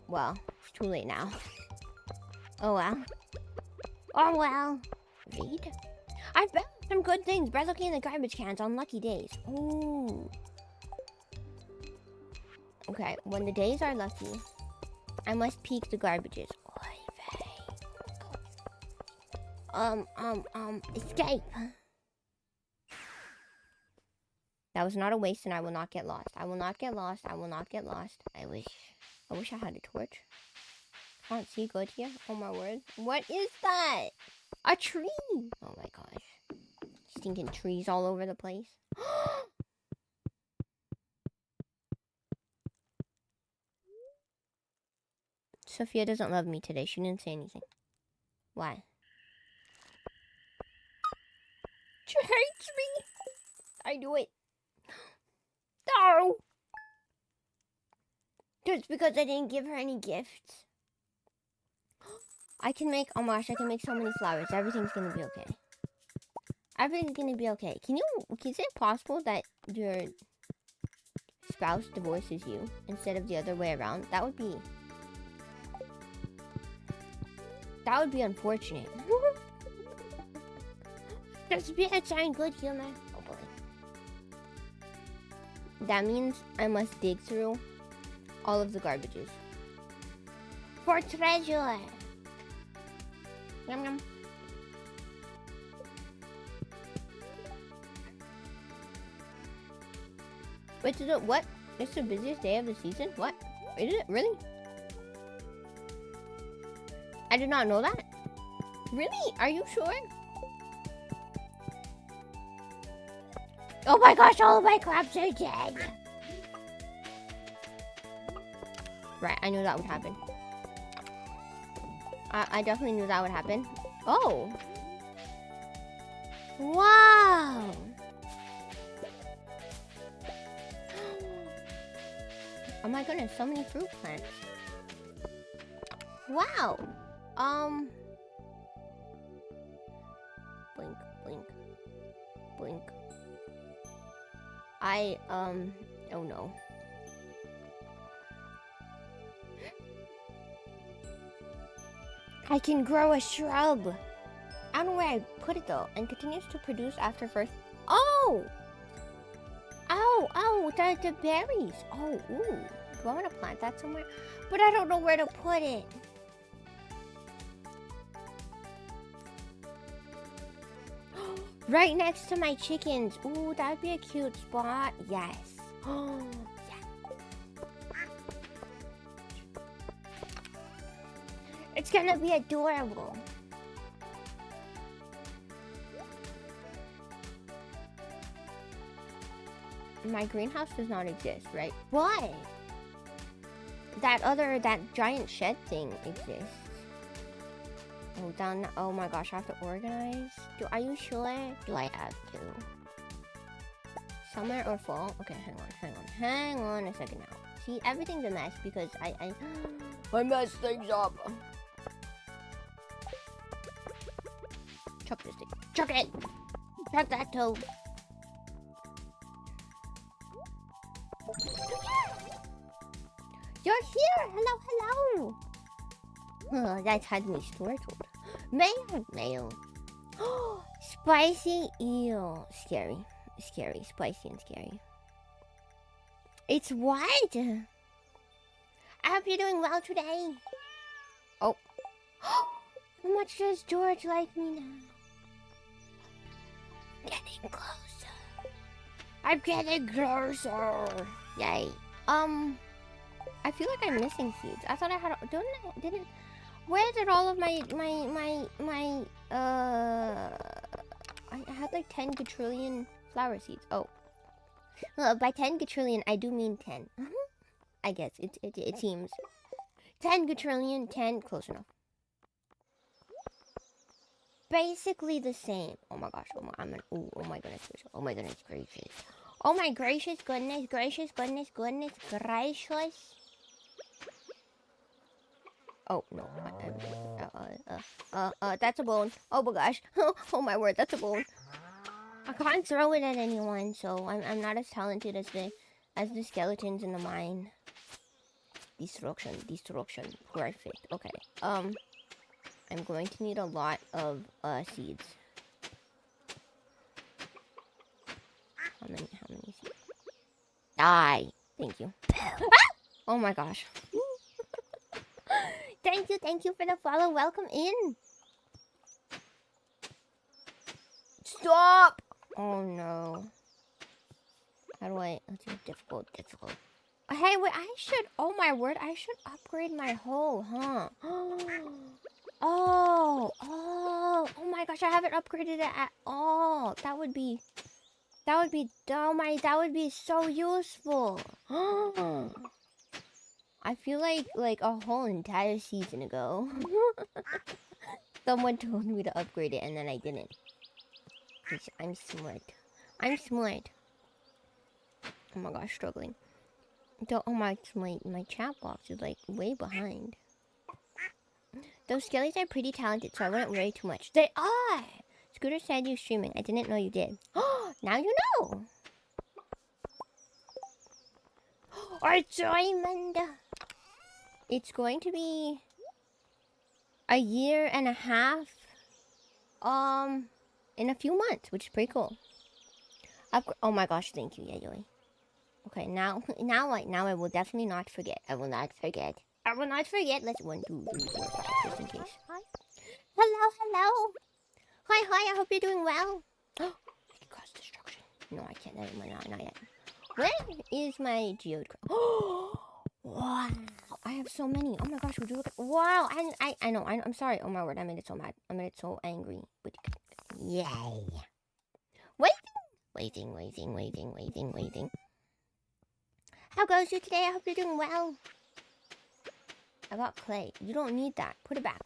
Well, it's too late now. Oh well. Read? I've found some good things by looking in the garbage cans on lucky days. Ooh. Okay, when the days are lucky, I must peek the garbages. Escape. That was not a waste, and I will not get lost. I wish I had a torch. Can't see good here. Oh my word. What is that? A tree. Oh my gosh. Stinking trees all over the place. Sophia doesn't love me today. She didn't say anything. Why? She hates me. I do it. No. Just because I didn't give her any gifts. I can make, oh my gosh, I can make so many flowers. Everything's gonna be okay. Everything's gonna be okay. Is it possible that your spouse divorces you instead of the other way around? That would be unfortunate. The spirits are in good humor. Oh boy. That means I must dig through all of the garbages for treasure. Yum yum. Wait, what? It's the busiest day of the season? What? Is it? Really? I did not know that. Really? Are you sure? Oh my gosh, all of my crabs are dead. Right, I knew that would happen. I definitely knew that would happen. Oh. Wow. Oh my goodness, so many fruit plants. Wow. Blink, blink. Oh no. I can grow a shrub. I don't know where I put it though. And continues to produce after first. Oh! Oh, the berries. Oh, ooh. Do I want to plant that somewhere? But I don't know where to put it. Right next to my chickens. Ooh, that'd be a cute spot. Yes. Oh, yeah. It's gonna be adorable. My greenhouse does not exist, right? What? That giant shed thing exists. Oh, oh my gosh, I have to organize. Are you sure? Do I have to? Summer or fall? Okay, hang on a second now. See, everything's a mess because I messed things up. Chuck this thing. Chuck it! Chuck that too. You're here! Hello! Oh, that's had me startled. Mail. Spicy eel. Scary. Spicy and scary. It's what? I hope you're doing well today. Oh. How much does George like me now? Getting closer. I'm getting closer. Yay. I feel like I'm missing seeds. I thought I had. Didn't. Where did all of my I had like 10 quadrillion flower seeds. Oh. Well, by 10 quadrillion, I do mean 10. I guess it seems 10 quadrillion, 10, close enough. Basically the same. Oh my gosh. Oh my goodness. Oh my goodness gracious. Oh my gracious goodness. Oh no. That's a bone. Oh my gosh. Oh my word, that's a bone. I can't throw it at anyone, so I'm not as talented as the skeletons in the mine. Destruction. Perfect. Okay. I'm going to need a lot of seeds. How many seeds? Die. Thank you. Oh my gosh. Thank you for the follow. Welcome in. Stop! Oh no. How do I? Let's see. Difficult. Hey, wait. Oh my word. I should upgrade my hoe, huh? Oh my gosh. I haven't upgraded it at all. That would be so useful. I feel like a whole entire season ago. Someone told me to upgrade it and then I didn't. I'm smart. Oh my gosh, struggling. Oh my chat box is like way behind. Those skellies are pretty talented, so I wouldn't worry too much. They are! Scooter said you're streaming. I didn't know you did. Oh, now you know! Our diamond! It's going to be a year and a half, in a few months, which is pretty cool. Oh my gosh, thank you, Yayoi. Okay, now I will definitely not forget. I will not forget. Let's 1, 2, 3, 4, 5, just in case. Hi. Hello. Hi, I hope you're doing well. I can cause destruction. No, I can't. Not yet. Where is my geode? Wow. I have so many. Oh my gosh, would you look at... Wow, I know. I'm sorry. Oh my word, I made it so mad. I made it so angry. But yay. Waiting. How goes you today? I hope you're doing well. I got clay. You don't need that. Put it back.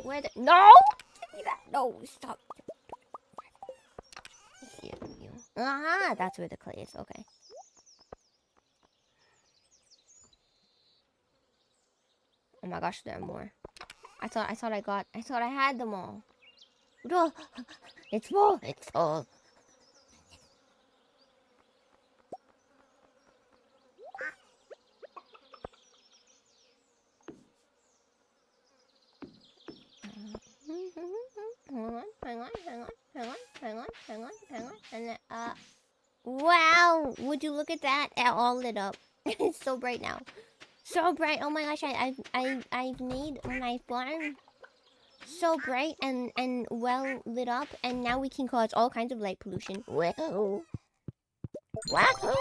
Where the... No! Give me that. No, stop. Here, you. Aha, that's where the clay is. Okay. Oh my gosh, there are more. I thought I had them all. Oh, it's full. It's full. Hang on. And wow! Would you look at that? It all lit up. It's so bright now. So bright. Oh my gosh! I've made my farm so bright and well lit up, and now we can cause all kinds of light pollution. Whoa! Wow!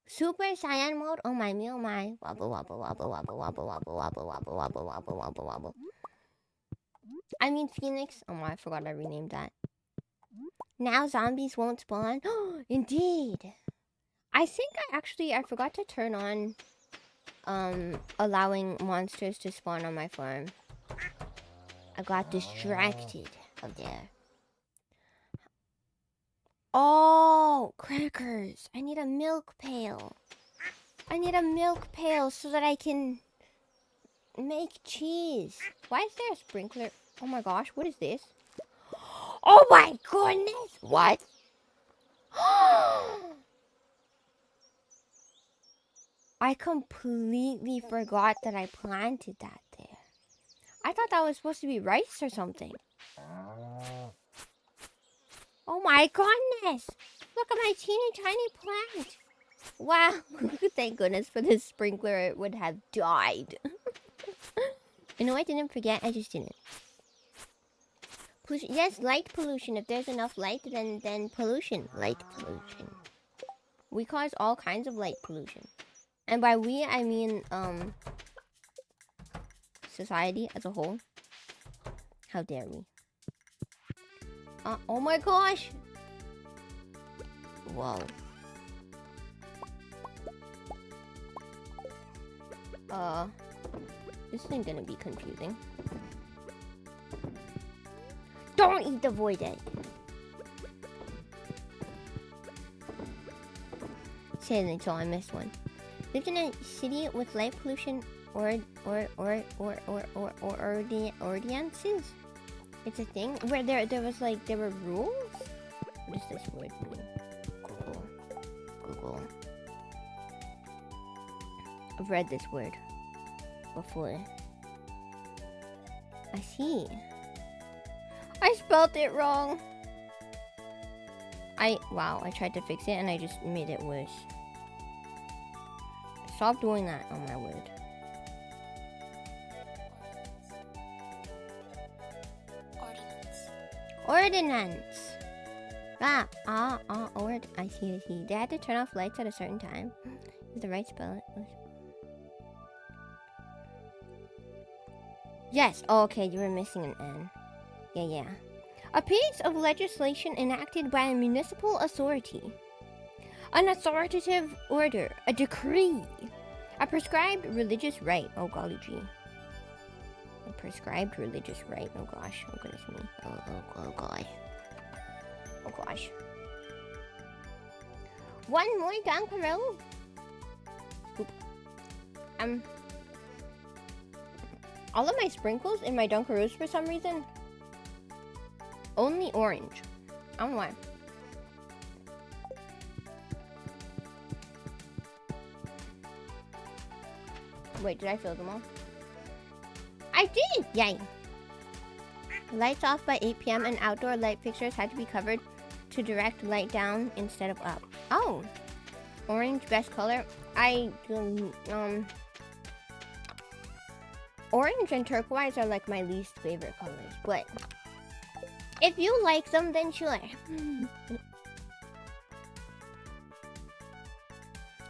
Super Saiyan mode. Oh my, me, oh my. Wobble, wobble, wobble, wobble, wobble, wobble, wobble, wobble, wobble, wobble, wobble, wobble. I mean Phoenix. Oh my, I forgot I renamed that. Now zombies won't spawn. Indeed. I think I forgot to turn on allowing monsters to spawn on my farm. I got distracted up there. Oh, crackers. I need a milk pail. I need a milk pail so that I can make cheese. Why is there a sprinkler? Oh my gosh, what is this? Oh my goodness! What? I completely forgot that I planted that there. I thought that was supposed to be rice or something. Oh my goodness! Look at my teeny tiny plant! Wow, thank goodness for this sprinkler, it would have died. You know, I didn't forget, I just didn't. Pollution. Yes, light pollution. If there's enough light, then pollution. Light pollution. We cause all kinds of light pollution. And by we, I mean, society as a whole. How dare we? Oh my gosh! Whoa. This isn't gonna be confusing. Don't eat the void egg! Say it until I missed one. Lived in a city with light pollution ordinances. It's a thing where there were rules. What does this word mean? Google. I've read this word before. I see. I spelled it wrong. Wow, I tried to fix it and I just made it worse. Stop doing that, oh my word. Ordinance. I see. They had to turn off lights at a certain time. Is the right spell? Yes. Oh, okay, you were missing an N. Yeah. A piece of legislation enacted by a municipal authority. An authoritative order. A decree. A prescribed religious rite. Oh, golly gee. A prescribed religious rite. Oh, gosh. Oh, goodness me. Oh, gosh. Oh, gosh. One more Dunkaroo. All of my sprinkles in my Dunkaroos for some reason only orange. I don't know why. Wait, did I fill them all? I did! Yay! Lights off by 8 p.m. and outdoor light fixtures had to be covered to direct light down instead of up. Oh! Orange, best color. Orange and turquoise are like my least favorite colors, but if you like them, then sure.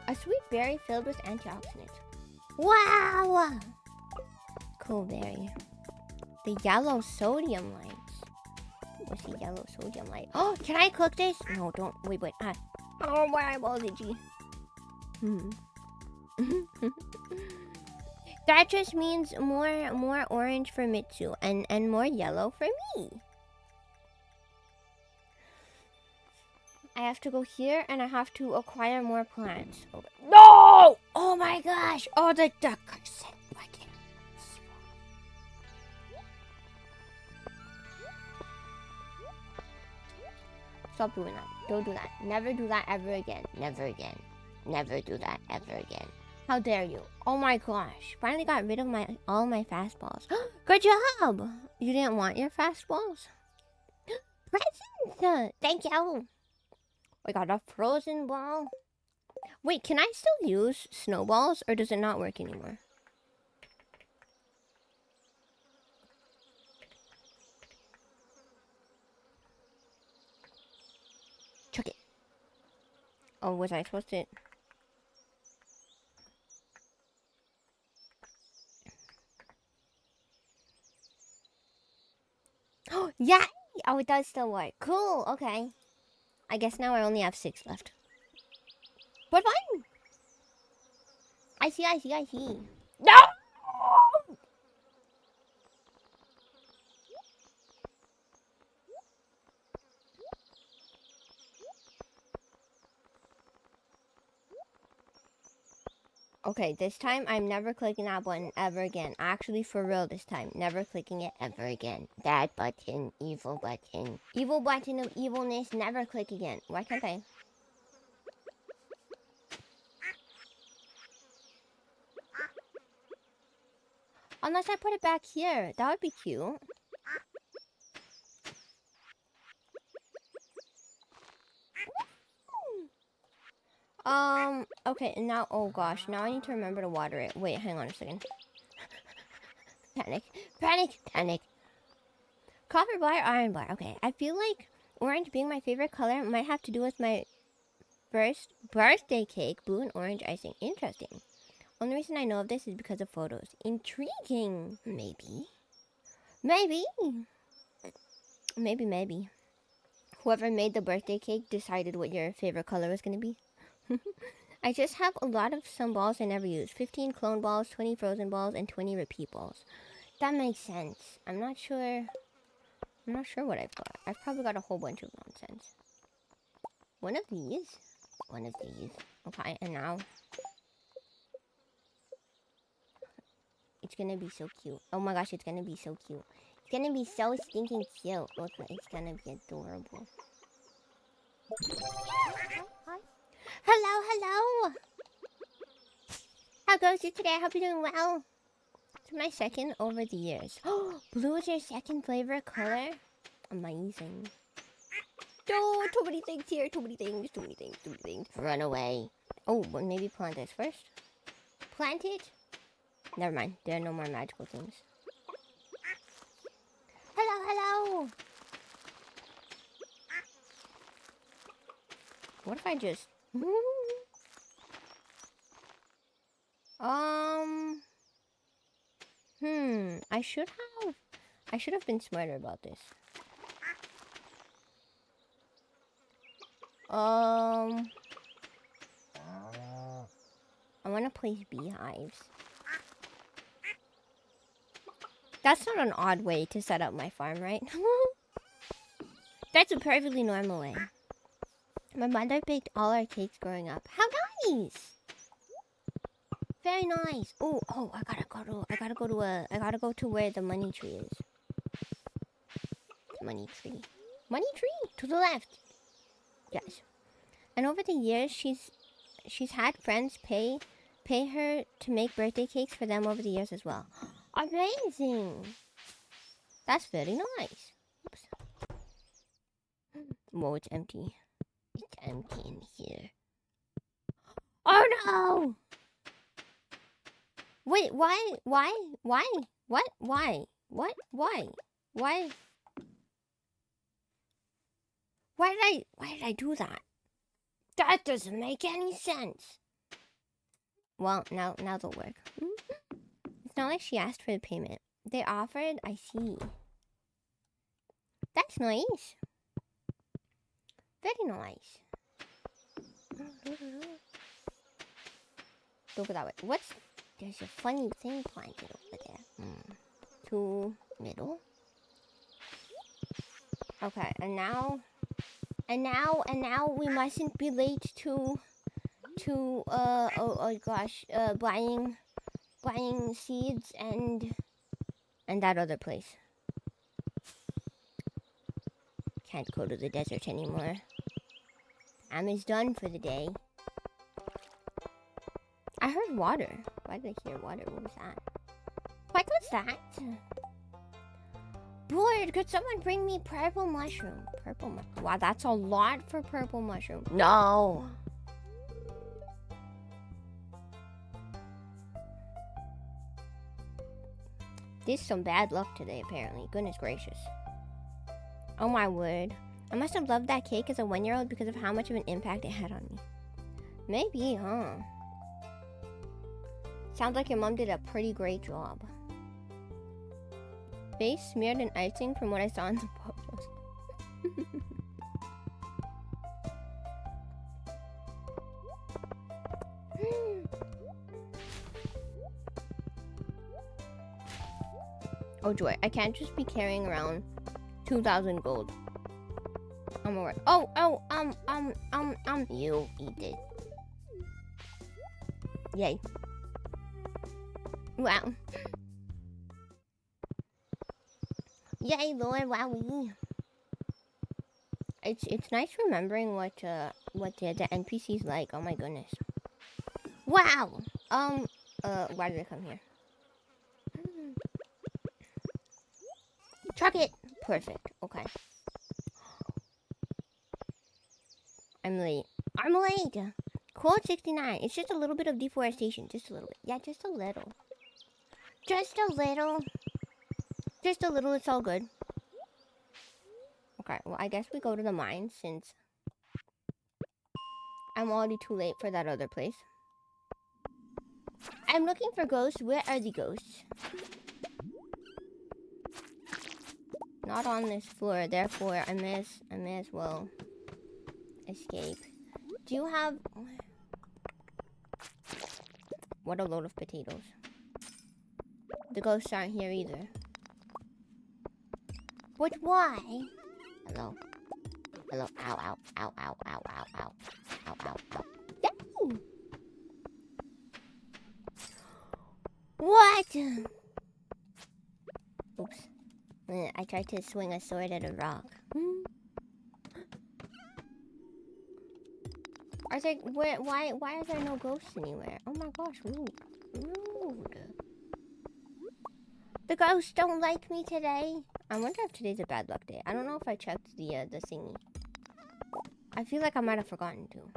A sweet berry filled with antioxidants. Wow! Cool berry. The yellow sodium lights. What's the yellow sodium light? Oh, can I cook this? No, don't. Wait. Oh, my eyeball, did you? That just means more orange for Mitsu and more yellow for me. I have to go here and I have to acquire more plants. Okay. No! Oh my gosh! Oh, the duck said fucking. stop doing that. Don't do that. Never do that ever again. Never again. Never do that ever again. How dare you? Oh my gosh. Finally got rid of all my fastballs. Good job! You didn't want your fastballs? Present! Thank you! I got a frozen ball. Wait, can I still use snowballs or does it not work anymore? Chuck it. Oh, was I supposed to? Oh, yeah! Oh, it does still work. Cool, okay. I guess now I only have 6 left. But fine! I see. No! Okay, this time I'm never clicking that button ever again. Actually, for real this time. Never clicking it ever again. That button. Evil button. Evil button of evilness. Never click again. Why can't I? Unless I put it back here. That would be cute. Okay, and now, oh gosh, now I need to remember to water it. Wait, hang on a second. Panic. Copper bar, iron bar. Okay, I feel like orange being my favorite color might have to do with my first birthday cake, blue and orange icing. Interesting. Only reason I know of this is because of photos. Intriguing. Maybe. Whoever made the birthday cake decided what your favorite color was going to be. I just have a lot of some balls I never use. 15 clone balls, 20 frozen balls, and 20 repeat balls. That makes sense. I'm not sure what I've got. I've probably got a whole bunch of nonsense. One of these. Okay, and now it's gonna be so cute. Oh my gosh, it's gonna be so cute. It's gonna be so stinking cute. Look, it's gonna be adorable. Hello. How goes it today? I hope you're doing well. It's my second over the years. Oh, blue is your second favorite color? Amazing. Oh, too many things here. Too many things. Run away. Oh, well, maybe plant this first. Plant it? Never mind. There are no more magical things. Hello. What if I just... I should have been smarter about this. I want to place beehives. That's not an odd way to set up my farm, right? That's a perfectly normal way. My mother baked all our cakes growing up. How nice! Very nice. Oh, I gotta go to where the money tree is. Money tree to the left. Yes. And over the years, she's had friends pay her to make birthday cakes for them over the years as well. Amazing. That's very nice. Oops. Whoa, it's empty. It's empty in here. Oh no! Wait, why? What? Why? Why did I do that? That doesn't make any sense. Well, now they'll work. It's not like she asked for the payment. They offered, I see. That's nice. Very nice. Don't go that way. There's a funny thing planted over there. To middle. Okay, and now we mustn't be late to buying seeds and that other place. Can't go to the desert anymore. Emma's done for the day. I heard water. Why did I hear water? What was that? What was that? Bored, could someone bring me purple mushroom? Purple mushroom. Wow, that's a lot for purple mushroom. No! This is some bad luck today, apparently. Goodness gracious. Oh my word. I must have loved that cake as a 1-year-old because of how much of an impact it had on me. Maybe, huh? Sounds like your mom did a pretty great job. Face smeared in icing from what I saw in the photos. Oh joy, I can't just be carrying around 2,000 gold. I'm alright. You eat it. Yay. Wow. Yay, Lord, wowie. It's nice remembering what the NPCs like. Oh my goodness. Wow. Why did I come here? Truck it. Perfect. Okay. I'm late. I'm late. Quote 69. It's just a little bit of deforestation. Just a little bit. Yeah, just a little. Just a little. Just a little. It's all good. Okay, well, I guess we go to the mine since I'm already too late for that other place. I'm looking for ghosts. Where are the ghosts? Not on this floor, therefore I may as well escape. Do you have... What a load of potatoes. The ghosts aren't here either. But why? Hello. Hello. Ow, ow, ow, ow, ow, ow, ow. Ow, ow, ow. Yay! What? Oops. I tried to swing a sword at a rock. I was like, why are there no ghosts anywhere? Oh my gosh, rude. Rude. The ghosts don't like me today. I wonder if today's a bad luck day. I don't know if I checked the thingy. I feel like I might have forgotten to.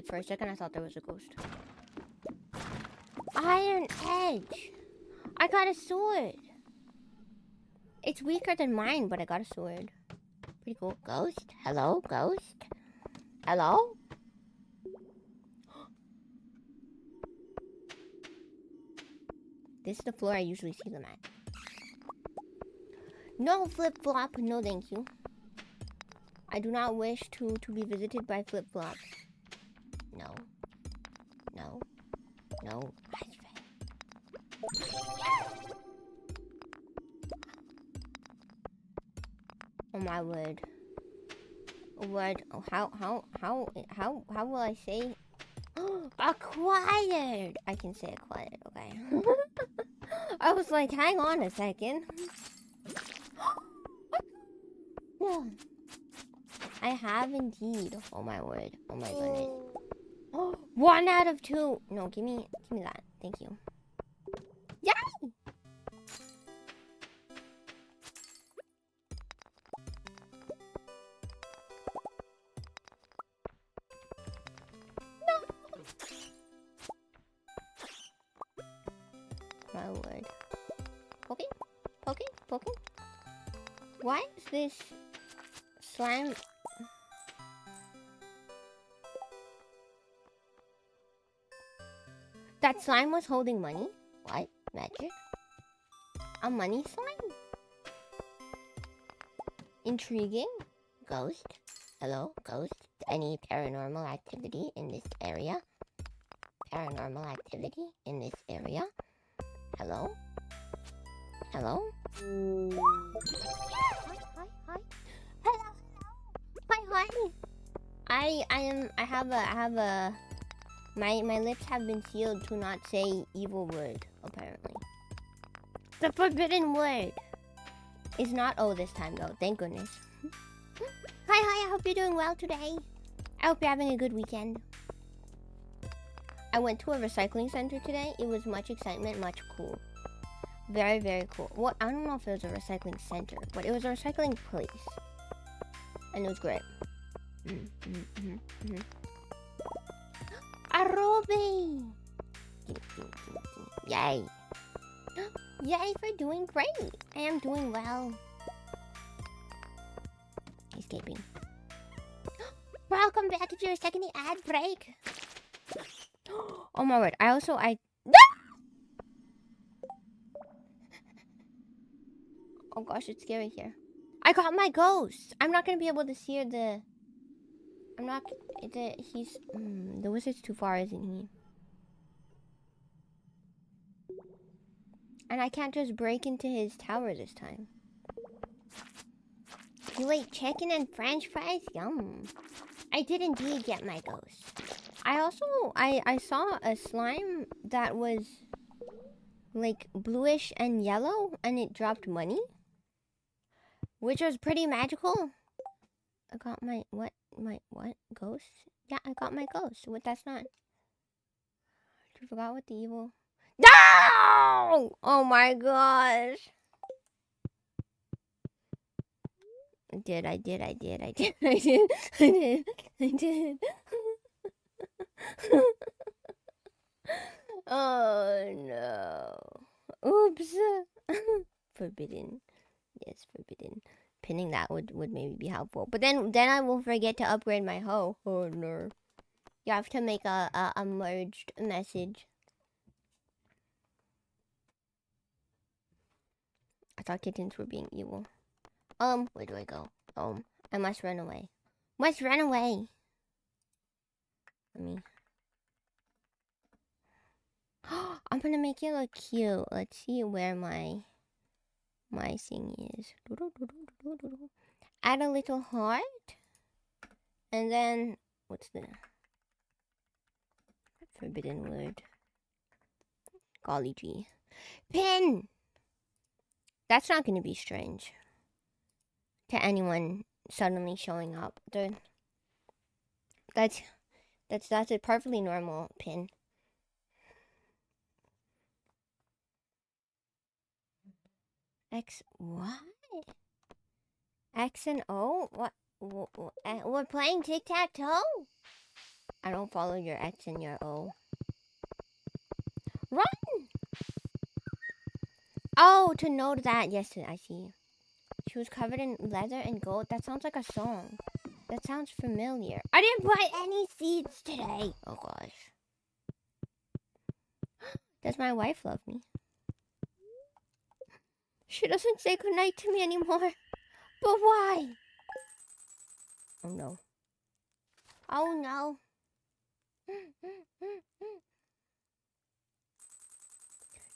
For a second I thought there was a ghost. Iron Edge. I got a sword. It's weaker than mine, but I got a sword. Pretty cool. Ghost? Hello, ghost? Hello? This is the floor I usually see them at. No flip-flop, no thank you. I do not wish to be visited by flip-flops. No. No. No. Oh my word. Word. Oh, how will I say? Acquired! I can say acquired, okay. I was like, hang on a second. I have indeed. Oh my word. Oh my goodness. 1 out of 2. No, give me that. Thank you. Yay! My word. Poking? Poking? Poking? Why is this slime... That slime was holding money? What? Magic? A money slime? Intriguing? Ghost? Hello, ghost? Any paranormal activity in this area? Paranormal activity in this area? Hello? Hello? Hi. Hello. Hi. I have a my lips have been sealed to not say evil word, apparently. The forbidden word is not O this time though, thank goodness. Hi, I hope you're doing well today. I hope you're having a good weekend. I went to a recycling center today. It was much excitement, much cool. Very, very cool. What? I don't know if it was a recycling center, but it was a recycling place. And it was great. Arobe! Yay! Yay for doing great! I am doing well. Escaping. Welcome back to your second ad break. Oh my word! Oh gosh, it's scary here. I got my ghost. I'm not gonna be able to see the. I'm not. He's. The wizard's too far, isn't he? And I can't just break into his tower this time. You ate chicken and French fries? Yum. I did indeed get my ghost. I also I saw a slime that was like bluish and yellow, and it dropped money, which was pretty magical. I got my what ghost? Yeah, I got my ghost. What? That's not. I forgot what the evil. No! Oh my gosh! I did. Oh no! Oops! Forbidden. Yes, forbidden. Pinning that would maybe be helpful, but then I will forget to upgrade my hoe. Oh no! You have to make a merged message. I thought kittens were being evil. Where do I go? I must run away. Must run away. Let me. I'm gonna make it look cute. Let's see where my thing is. Add a little heart. And then, what's the forbidden word? Golly gee. Pin! That's not gonna be strange to anyone suddenly showing up. That's a perfectly normal pin. X, what? X and O? What? We're playing tic-tac-toe? I don't follow your X and your O. Run! Oh, to know that. Yes, I see. She was covered in leather and gold. That sounds like a song. That sounds familiar. I didn't buy any seeds today. Oh, gosh. Does my wife love me? She doesn't say goodnight to me anymore. But why? Oh, no. Oh, no.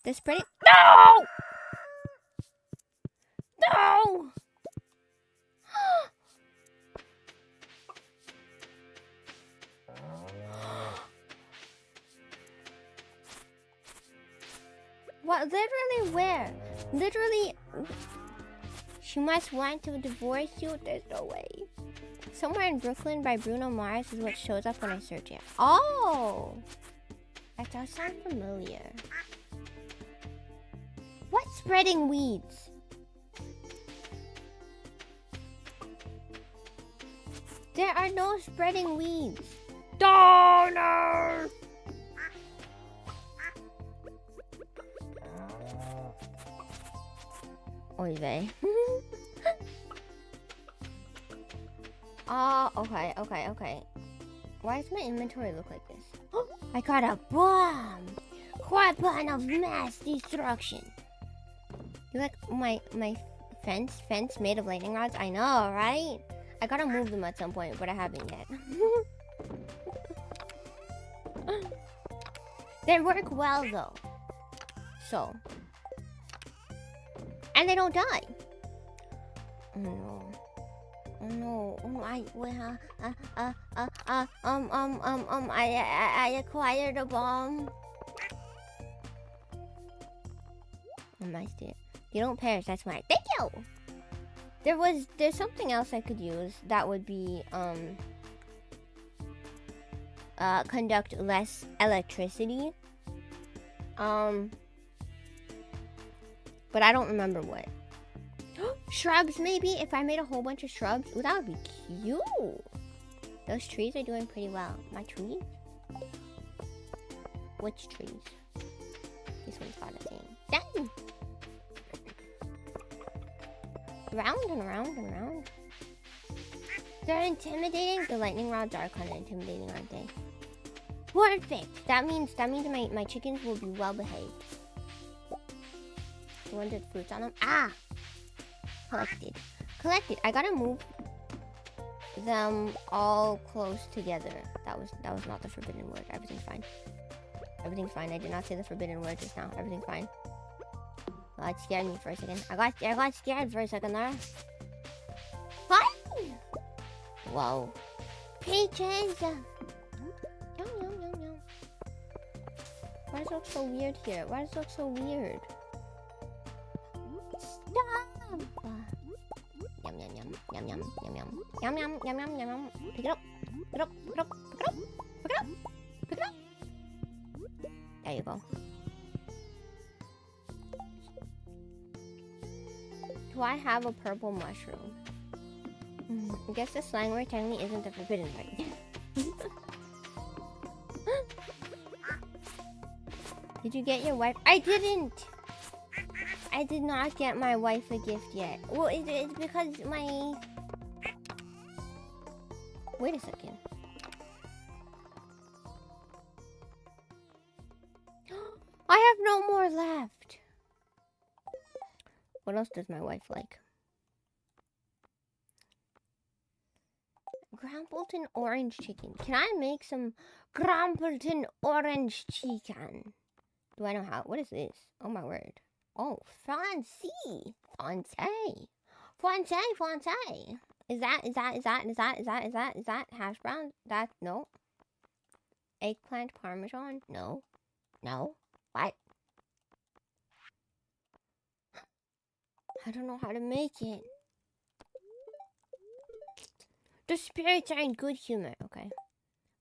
The spreading. No! No! What? Literally where? Literally. She must want to divorce you? There's no way. Somewhere in Brooklyn by Bruno Mars is what shows up when I search it. Oh! That does sound familiar. What's spreading weeds? There are no spreading weeds. Donor! Oy vey. Okay. Why does my inventory look like this? I got a bomb! Weapon of mass destruction. You like my fence made of lightning rods? I know, right? I gotta move them at some point, but I haven't yet. They work well though. So. And they don't die. Oh no. Oh no. Oh, I acquired a bomb. I missed it. You don't perish, that's why. Thank you! There's something else I could use that would be conduct less electricity. But I don't remember what. Shrubs, maybe? If I made a whole bunch of shrubs, ooh, that would be cute. Those trees are doing pretty well. My trees? Which trees? This one's got a thing. Dang! Round and round and round. They're intimidating. The lightning rods are kind of intimidating, aren't they? Perfect! That means my chickens will be well behaved. The ones with fruits on them. Ah! Collected. I gotta move them all close together. That was not the forbidden word. Everything's fine. Everything's fine. I did not say the forbidden word just now. Everything's fine. Oh, it scared me for a second. I got scared for a second there. Hi! Whoa. Peaches! Yum, yum, yum, yum. Why does it look so weird here? Why does it look so weird? Stop! Yum, yum, yum, yum, yum, yum, yum. Yum, yum, yum, yum, yum, yum. Pick it up. Pick it up, pick it up, pick it up, pick it up, pick it up. There you go. Do I have a purple mushroom? I guess the slang word technically isn't the forbidden word. Did you get your wife? I didn't! I did not get my wife a gift yet. Well, it's because my... Wait a second. I have no more left. What else does my wife like? Grumpleton orange chicken. Can I make some Grumpleton orange chicken? Do I know how? What is this? Oh my word. Oh, fancy. Fancy. Is that hash brown? That, no. Eggplant parmesan? No. What? I don't know how to make it. The spirits are in good humor. Okay.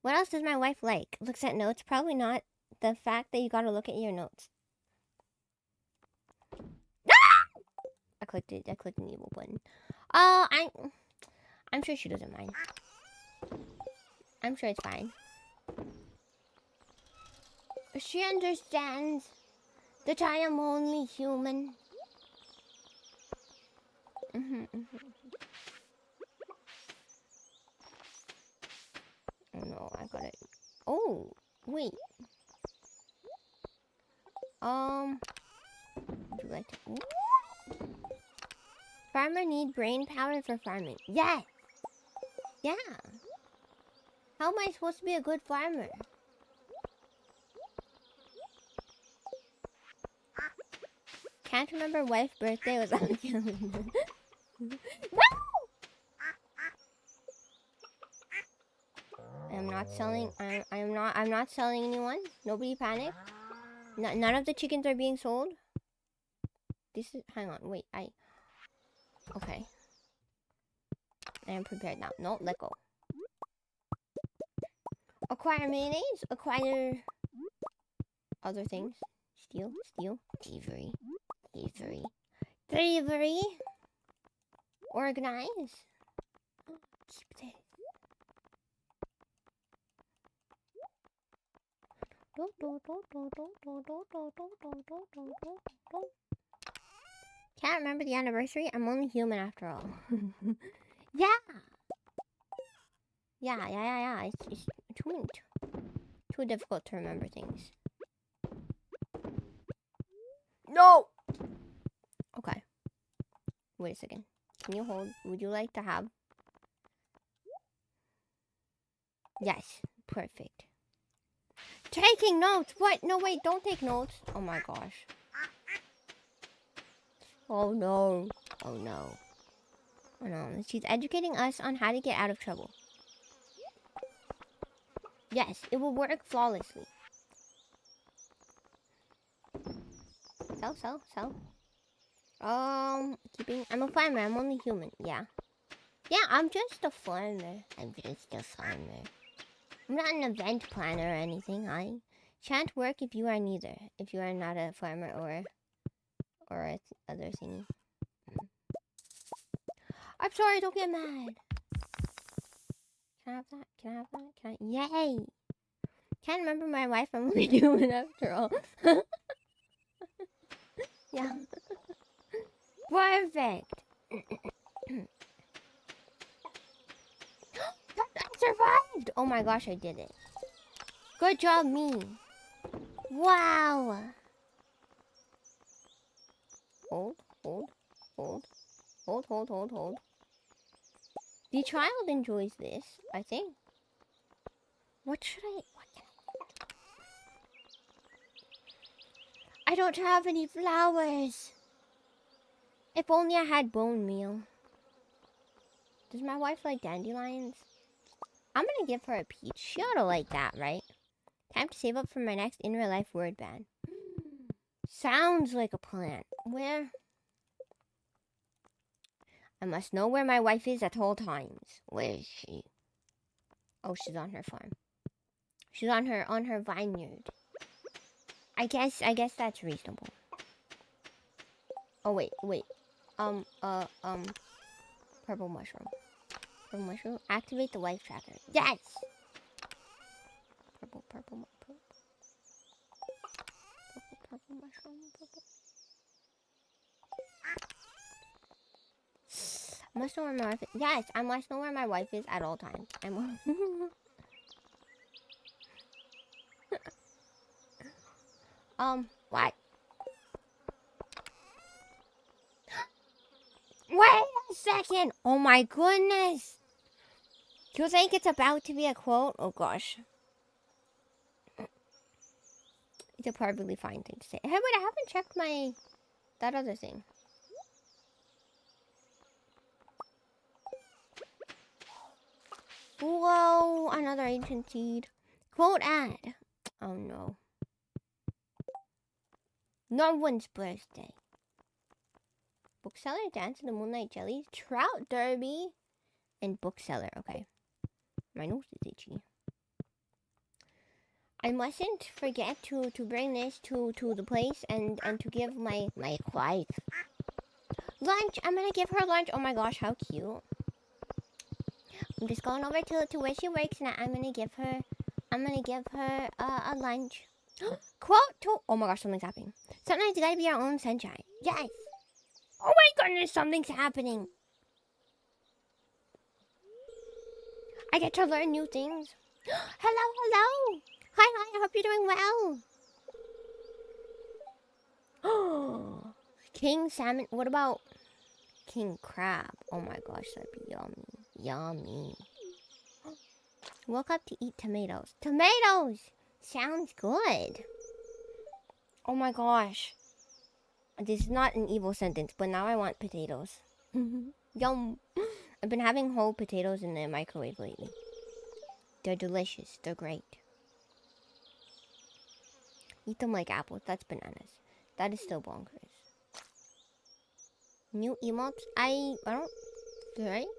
What else does my wife like? Looks at notes? Probably not the fact that you gotta look at your notes. I clicked it. I clicked an evil button. I'm sure she doesn't mind. I'm sure it's fine. She understands that I am only human. Oh no, I got it. Oh, wait. Would you like to... Ooh. Farmer need brain power for farming. Yes! Yeah! How am I supposed to be a good farmer? Can't remember wife's birthday was on calendar. No! I'm not selling. I'm not selling anyone. Nobody panic. None of the chickens are being sold. This is. Hang on. Wait. Okay. I am prepared now. No, let go. Acquire mayonnaise. Acquire other things. Steal. Thievery. Organize. Keep this. Can't remember the anniversary. I'm only human after all. Yeah. It's too difficult to remember things. No. Okay. Wait a second. Can you hold? Would you like to have? Yes. Perfect. Taking notes. What? No, wait. Don't take notes. Oh my gosh. Oh no. She's educating us on how to get out of trouble. Yes, it will work flawlessly. Sell. I'm a farmer. I'm only human. Yeah. Yeah, I'm just a farmer. I'm just a farmer. I'm not an event planner or anything. I shan't work if you are neither. If you are not a farmer or a other thingy. I'm sorry. Don't get mad. Can I have that? Can I have that? Can I? Yay! Can't remember my wife. I'm only human after all. Yeah. Perfect. I survived! Oh my gosh, I did it. Good job, me. Wow. Hold, hold, hold, hold, hold, hold, hold. The child enjoys this, I think. What can I... I don't have any flowers. If only I had bone meal. Does my wife like dandelions? I'm gonna give her a peach. She ought to like that, right? Time to save up for my next in real life word band. Sounds like a plan. Where? I must know where my wife is at all times. Where is she? Oh, she's on her farm. She's on her vineyard. I guess that's reasonable. Oh wait. Purple mushroom. Purple mushroom. Activate the wife tracker. Yes. Purple mushroom. I must know where my wife is. Yes, I must know where my wife is at all times. What? Wait a second! Oh my goodness! Do you think it's about to be a quote? Oh gosh. It's a perfectly fine thing to say. Hey, wait, I haven't checked that other thing. Whoa, another ancient seed. Quote ad. Oh no. No one's birthday. Bookseller, Dance in the Moonlight Jellies, Trout Derby, and Bookseller. Okay. My nose is itchy. I mustn't forget to bring this to the place and to give my wife lunch. I'm gonna give her lunch. Oh my gosh, how cute. I'm just going over to where she works and I'm gonna give her a lunch. Quote to... Oh my gosh, something's happening. Sometimes you gotta be our own sunshine. Yes. Oh my goodness, something's happening. I get to learn new things. Hello. Hi, I hope you're doing well. King salmon. What about king crab? Oh my gosh, that'd be yummy. Woke up to eat tomatoes. Tomatoes! Sounds good. Oh my gosh. This is not an evil sentence, but now I want potatoes. Yum. I've been having whole potatoes in the microwave lately. They're delicious. They're great. Eat them like apples. That's bananas. That is still bonkers. New emotes? I don't think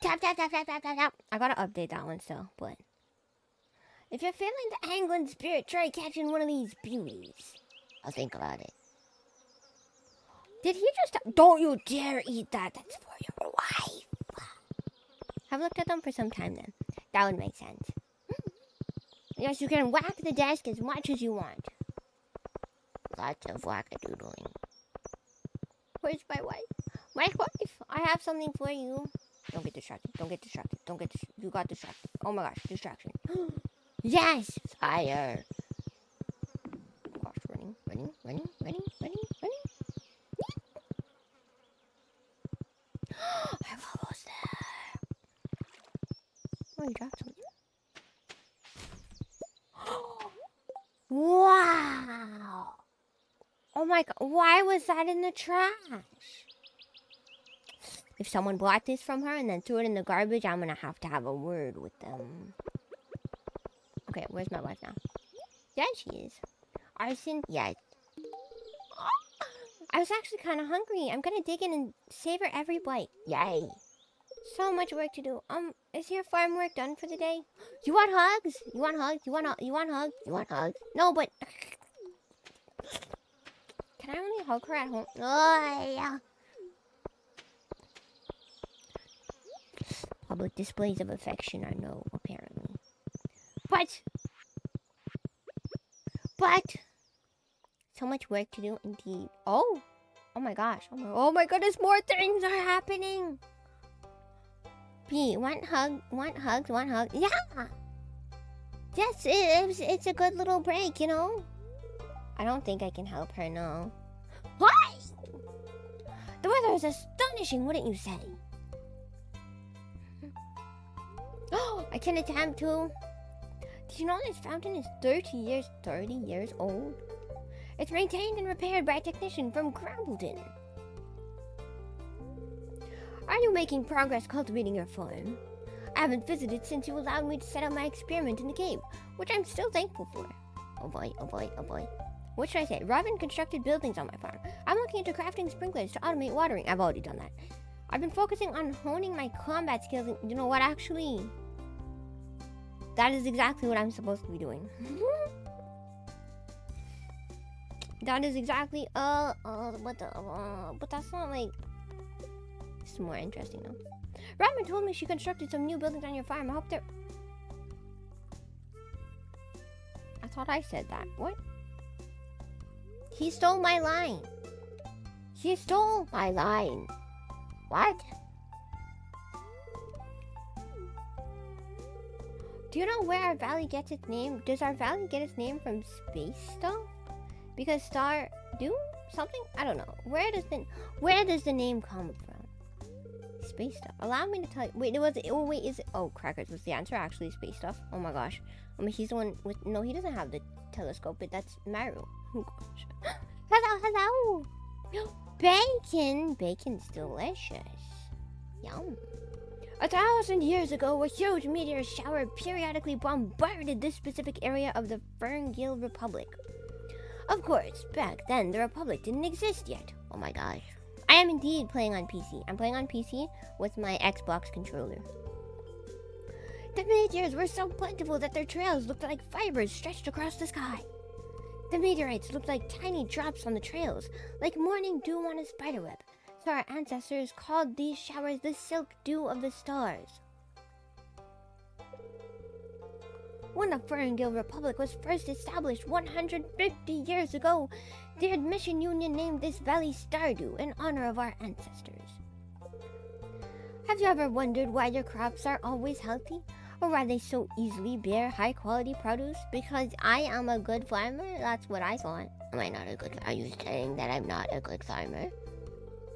so. Tap. I gotta update that one still, but... If you're feeling the angling spirit, try catching one of these beauties. I'll think about it. Did he just... Don't you dare eat that. That's for your wife. I've looked at them for some time then. That would make sense. Yes, you can whack the desk as much as you want. Lots of wackadoodling. Where's my wife? My wife! I have something for you. Don't get distracted. You got distracted. Oh my gosh, distraction. Yes! Fire! Oh gosh, running. I'm almost there. Oh, you dropped something. Wow! Oh my god, why was that in the trash? If someone bought this from her and then threw it in the garbage, I'm gonna have to have a word with them. Okay, where's my wife now? There she is. Arson? Yes. I was actually kind of hungry. I'm gonna dig in and savor every bite. Yay. So much work to do. Is your farm work done for the day? You want hugs? You want hugs? You want hugs? You want hugs? No, but can I only hug her at home? Oh, yeah. Public displays of affection, I know, apparently. But so much work to do indeed. Oh my gosh. Oh my goodness, more things are happening. P, want hugs, want hugs. Yeah. Yes, it's a good little break, you know. I don't think I can help her, no. What? The weather is astonishing, wouldn't you say? Oh, I can attempt to. Did you know this fountain is 30 years old? It's maintained and repaired by a technician from Grambleton. Are you making progress cultivating your farm? I haven't visited since you allowed me to set up my experiment in the cave, which I'm still thankful for. Oh boy. What should I say? Robin constructed buildings on my farm. I'm looking into crafting sprinklers to automate watering. I've already done that. I've been focusing on honing my combat skills, and you know what, actually? That is exactly what I'm supposed to be doing. That is exactly, but that's not like... It's more interesting though. Robin told me she constructed some new buildings on your farm. I hope they're... I thought I said that. What? He stole my line. He stole my line. What? Do you know where our valley gets its name? Does our valley get its name from space stuff? Because star do something? I don't know. Where does the name come from? Space stuff. Allow me to tell you. Wait, is it? Oh, crackers. Was the answer actually space stuff? Oh my gosh. I mean, he's the one with. No, he doesn't have the telescope, but that's Maru. Oh gosh. Hello. Bacon. Bacon's delicious. Yum. 1,000 years ago, a huge meteor shower periodically bombarded this specific area of the Ferngil Republic. Of course, back then the Republic didn't exist yet. Oh my gosh. I am indeed playing on PC. I'm playing on PC with my Xbox controller. The meteors were so plentiful that their trails looked like fibers stretched across the sky. The meteorites looked like tiny drops on the trails, like morning dew on a spiderweb. So our ancestors called these showers the silk dew of the stars. When the Ferngil Republic was first established 150 years ago, the Admission Union named this valley Stardew in honor of our ancestors. Have you ever wondered why your crops are always healthy? Or why they so easily bear high-quality produce? Because I am a good farmer? That's what I thought. Am I not a good... Are you saying that I'm not a good farmer?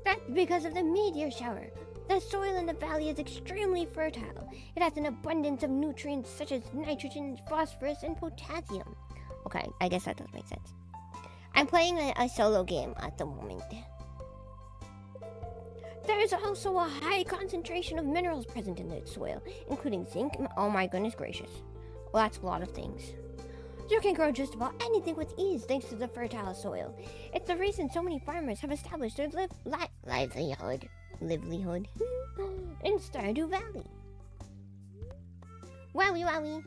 That's because of the meteor shower. The soil in the valley is extremely fertile. It has an abundance of nutrients such as nitrogen, phosphorus, and potassium. Okay, I guess that does make sense. I'm playing a solo game at the moment. There is also a high concentration of minerals present in the soil, including zinc. Oh my goodness gracious. Well, that's a lot of things. You can grow just about anything with ease thanks to the fertile soil. It's the reason so many farmers have established their livelihood in Stardew Valley. Wowie.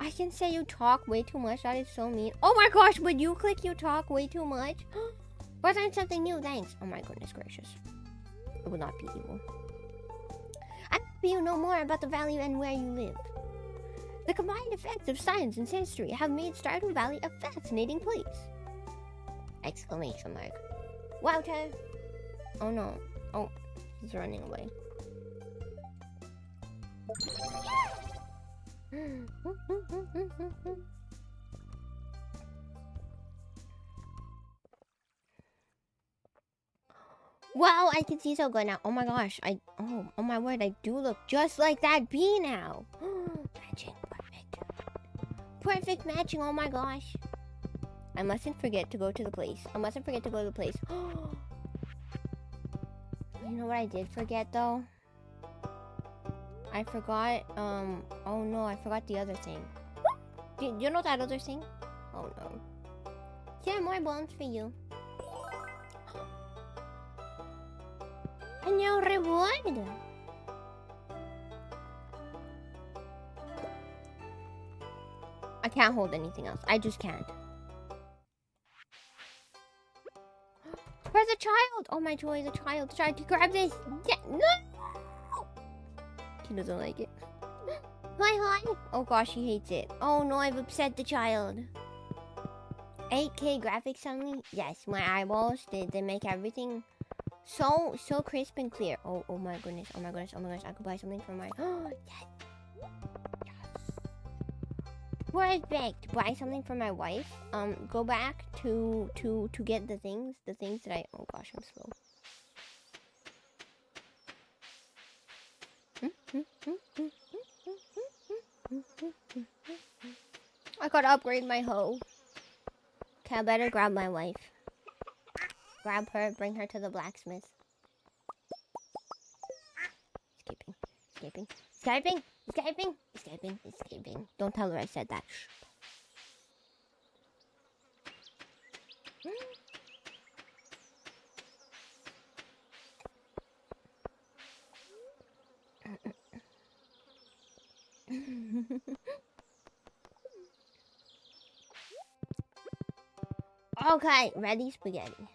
I can say you talk way too much. That is so mean. Oh my gosh, would you click you talk way too much? But learn something new, thanks. Oh my goodness gracious. It would not be evil. I hope you know more about the valley and where you live. The combined effects of science and history have made Stardew Valley a fascinating place. Exclamation mark. Wouter! Oh no. Oh, he's running away. Wow, I can see so good now. Oh my gosh, oh my word, I do look just like that bee now. Matching, perfect matching. Oh my gosh. I mustn't forget to go to the place. You know what I did forget though? I forgot, oh no, I forgot the other thing. Do you know that other thing? Oh no. Here, more bones for you. A new reward. I can't hold anything else. I just can't. Where's the child? Oh my joy, the child. Try to grab this. Yeah, no. He doesn't like it. Hi. Oh gosh, he hates it. Oh no, I've upset the child. 8K graphics on me? Yes, my eyeballs, they make everything so crisp and clear. Oh my goodness. I could buy something for my yes. Perfect. Buy something for my wife. Go back to get the things that I oh gosh, I'm slow. I gotta upgrade my hoe. Okay, I better grab my wife. Grab her, bring her to the blacksmith. Escaping. Don't tell her I said that. Okay, ready spaghetti.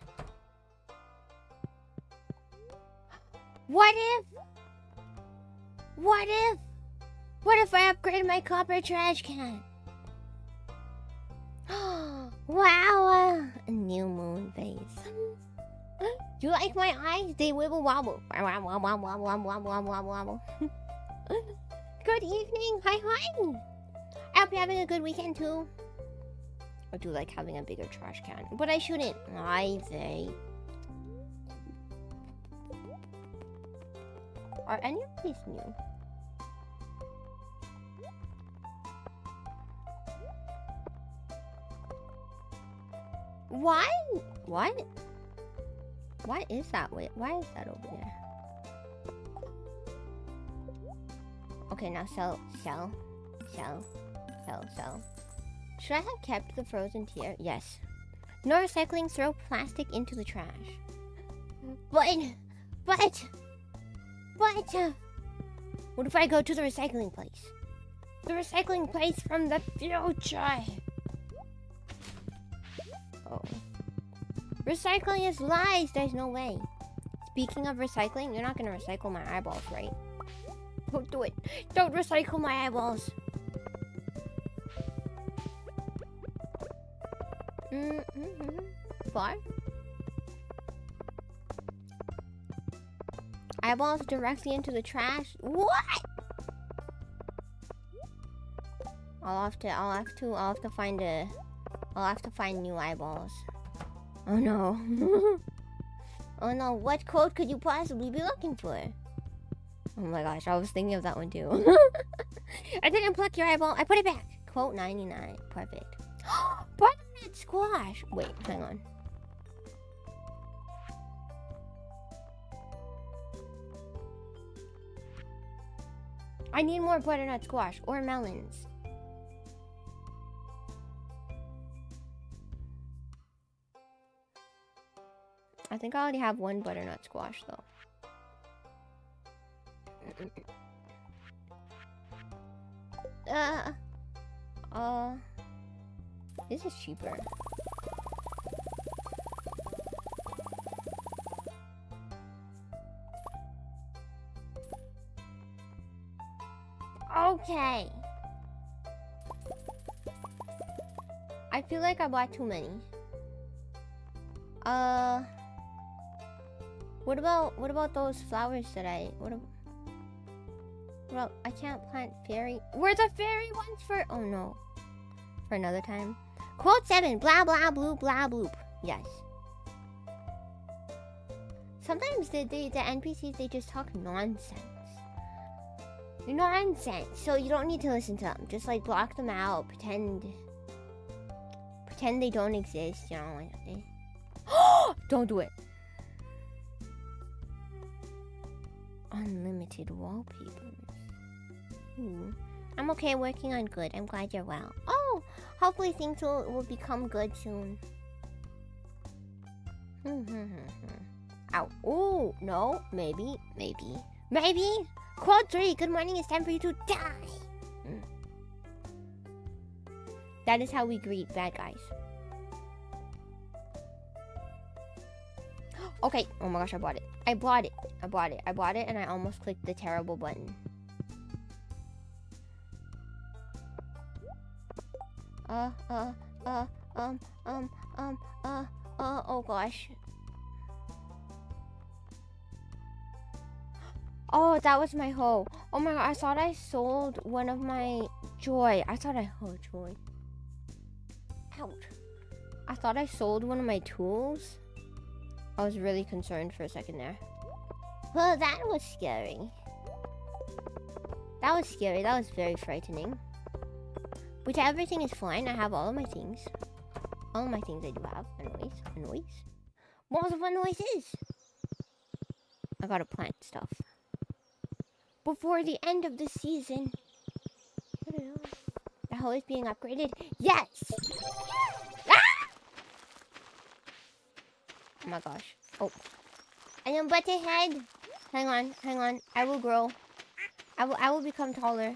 What if I upgrade my copper trash can? Wow, a new moon face. Do you like my eyes? They wibble wobble. Good evening. Hi. I hope you're having a good weekend too. I do like having a bigger trash can, but I shouldn't. I say. Are any of these new? Why? What? Why is that? Wait, why is that over there? Okay, now sell. Should I have kept the frozen tier? Yes. No recycling, throw plastic into the trash. But what if I go to the recycling place? The recycling place from the future. Oh. Recycling is lies. There's no way. Speaking of recycling, you're not gonna recycle my eyeballs, right? Don't do it. Don't recycle my eyeballs. Far? Eyeballs directly into the trash? What? I'll have to find new eyeballs. Oh no. Oh no, what code could you possibly be looking for? Oh my gosh, I was thinking of that one too. I didn't pluck your eyeball. I put it back. Quote 99. Perfect. Butternut squash. Wait, hang on. I need more butternut squash or melons. I think I already have one butternut squash though. This is cheaper. Okay. I feel like I bought too many. What about those flowers that well, I can't plant fairy. Where's the fairy ones for? Oh no. For another time. Quote 7. Blah blah bloop blah bloop. Yes. Sometimes the NPCs, they just talk nonsense. Nonsense. So you don't need to listen to them. Just like block them out. Pretend they don't exist. You know. Like, don't do it. Unlimited wallpapers. Ooh. I'm okay working on good. I'm glad you're well. Oh, hopefully things will become good soon. Ow. Ooh, no. Maybe. Quad 3, good morning. It's time for you to die. That is how we greet bad guys. Okay. Oh my gosh, I bought it. I bought it, and I almost clicked the terrible button. Oh gosh. Oh, that was my hoe. Oh my god, I thought I sold one of my joy. Joy. Ouch. I thought I sold one of my tools. I was really concerned for a second there. Well, that was scary. That was very frightening. Which everything is fine. I have all of my things. All of my things I do have. A noise. Multiple noises. I gotta plant stuff. Before the end of the season. The hoe is being upgraded. Yes! Ah! Oh my gosh. Oh. I am butt ahead. Hang on. I will grow. I will become taller.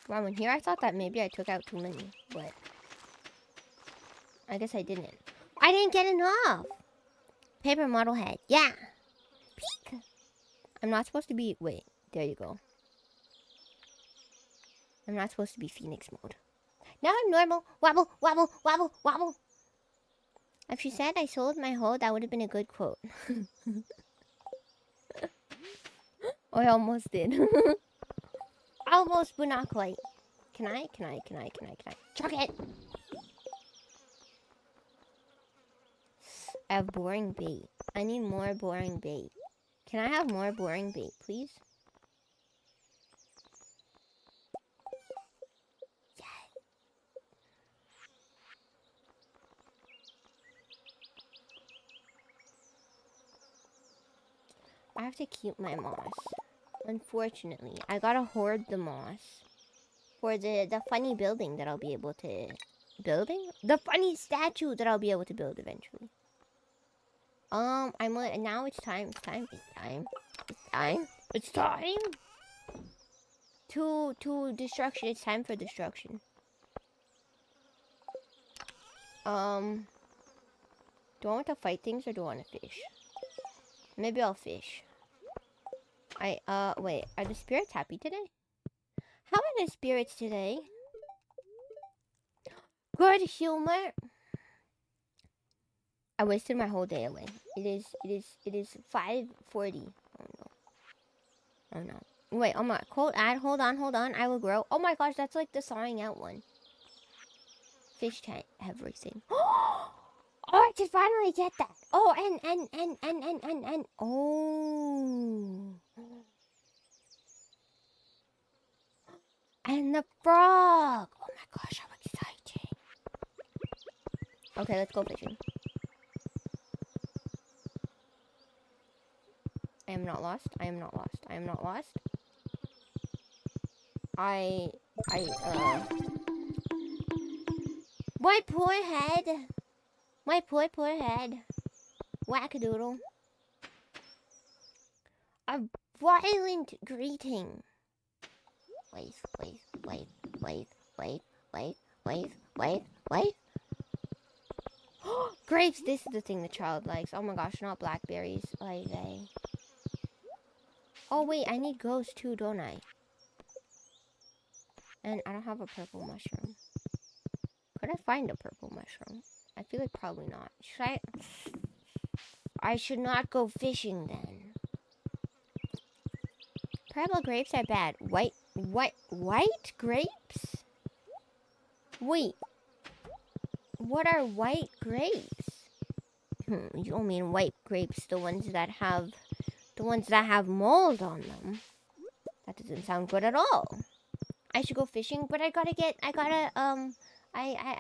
Wow, in here I thought that maybe I took out too many, but I guess I didn't. I didn't get enough! Paper model head. Yeah! Peek! I'm not supposed to be... Wait, there you go. I'm not supposed to be Phoenix mode. Now I'm normal. Wobble. If she said I sold my hoe, that would have been a good quote. Oh, I almost did. Almost, but not quite. Can I? Chuck it! I have boring bait. I need more boring bait. Can I have more boring bait, please? Yes. I have to keep my moss. Unfortunately, I gotta hoard the moss for the funny building that I'll be able to... The funny statue that I'll be able to build eventually. Now it's time. To destruction. It's time for destruction. Do I want to fight things or do I want to fish? Maybe I'll fish. Wait, are the spirits happy today? How are the spirits today? Good humor. I wasted my whole day away. It is 5:40. Oh no. Wait, oh my, quote ad, hold on, I will grow. Oh my gosh, that's like the sawing out one. Fish tank, everything. Oh, I just finally get that. Oh, and, oh. And the frog. Oh my gosh, how exciting. Okay, let's go fishing. I am not lost. My poor head. My poor head. Wackadoodle. A violent greeting. Wait. Grapes, this is the thing the child likes. Oh my gosh, not blackberries. Oh wait, I need ghosts too, don't I? And I don't have a purple mushroom. Could I find a purple mushroom? I feel like probably not. Should I? I should not go fishing then. Purple grapes are bad. White grapes? Wait. What are white grapes? You don't mean white grapes, the ones that have mold on them. That doesn't sound good at all. I should go fishing, but I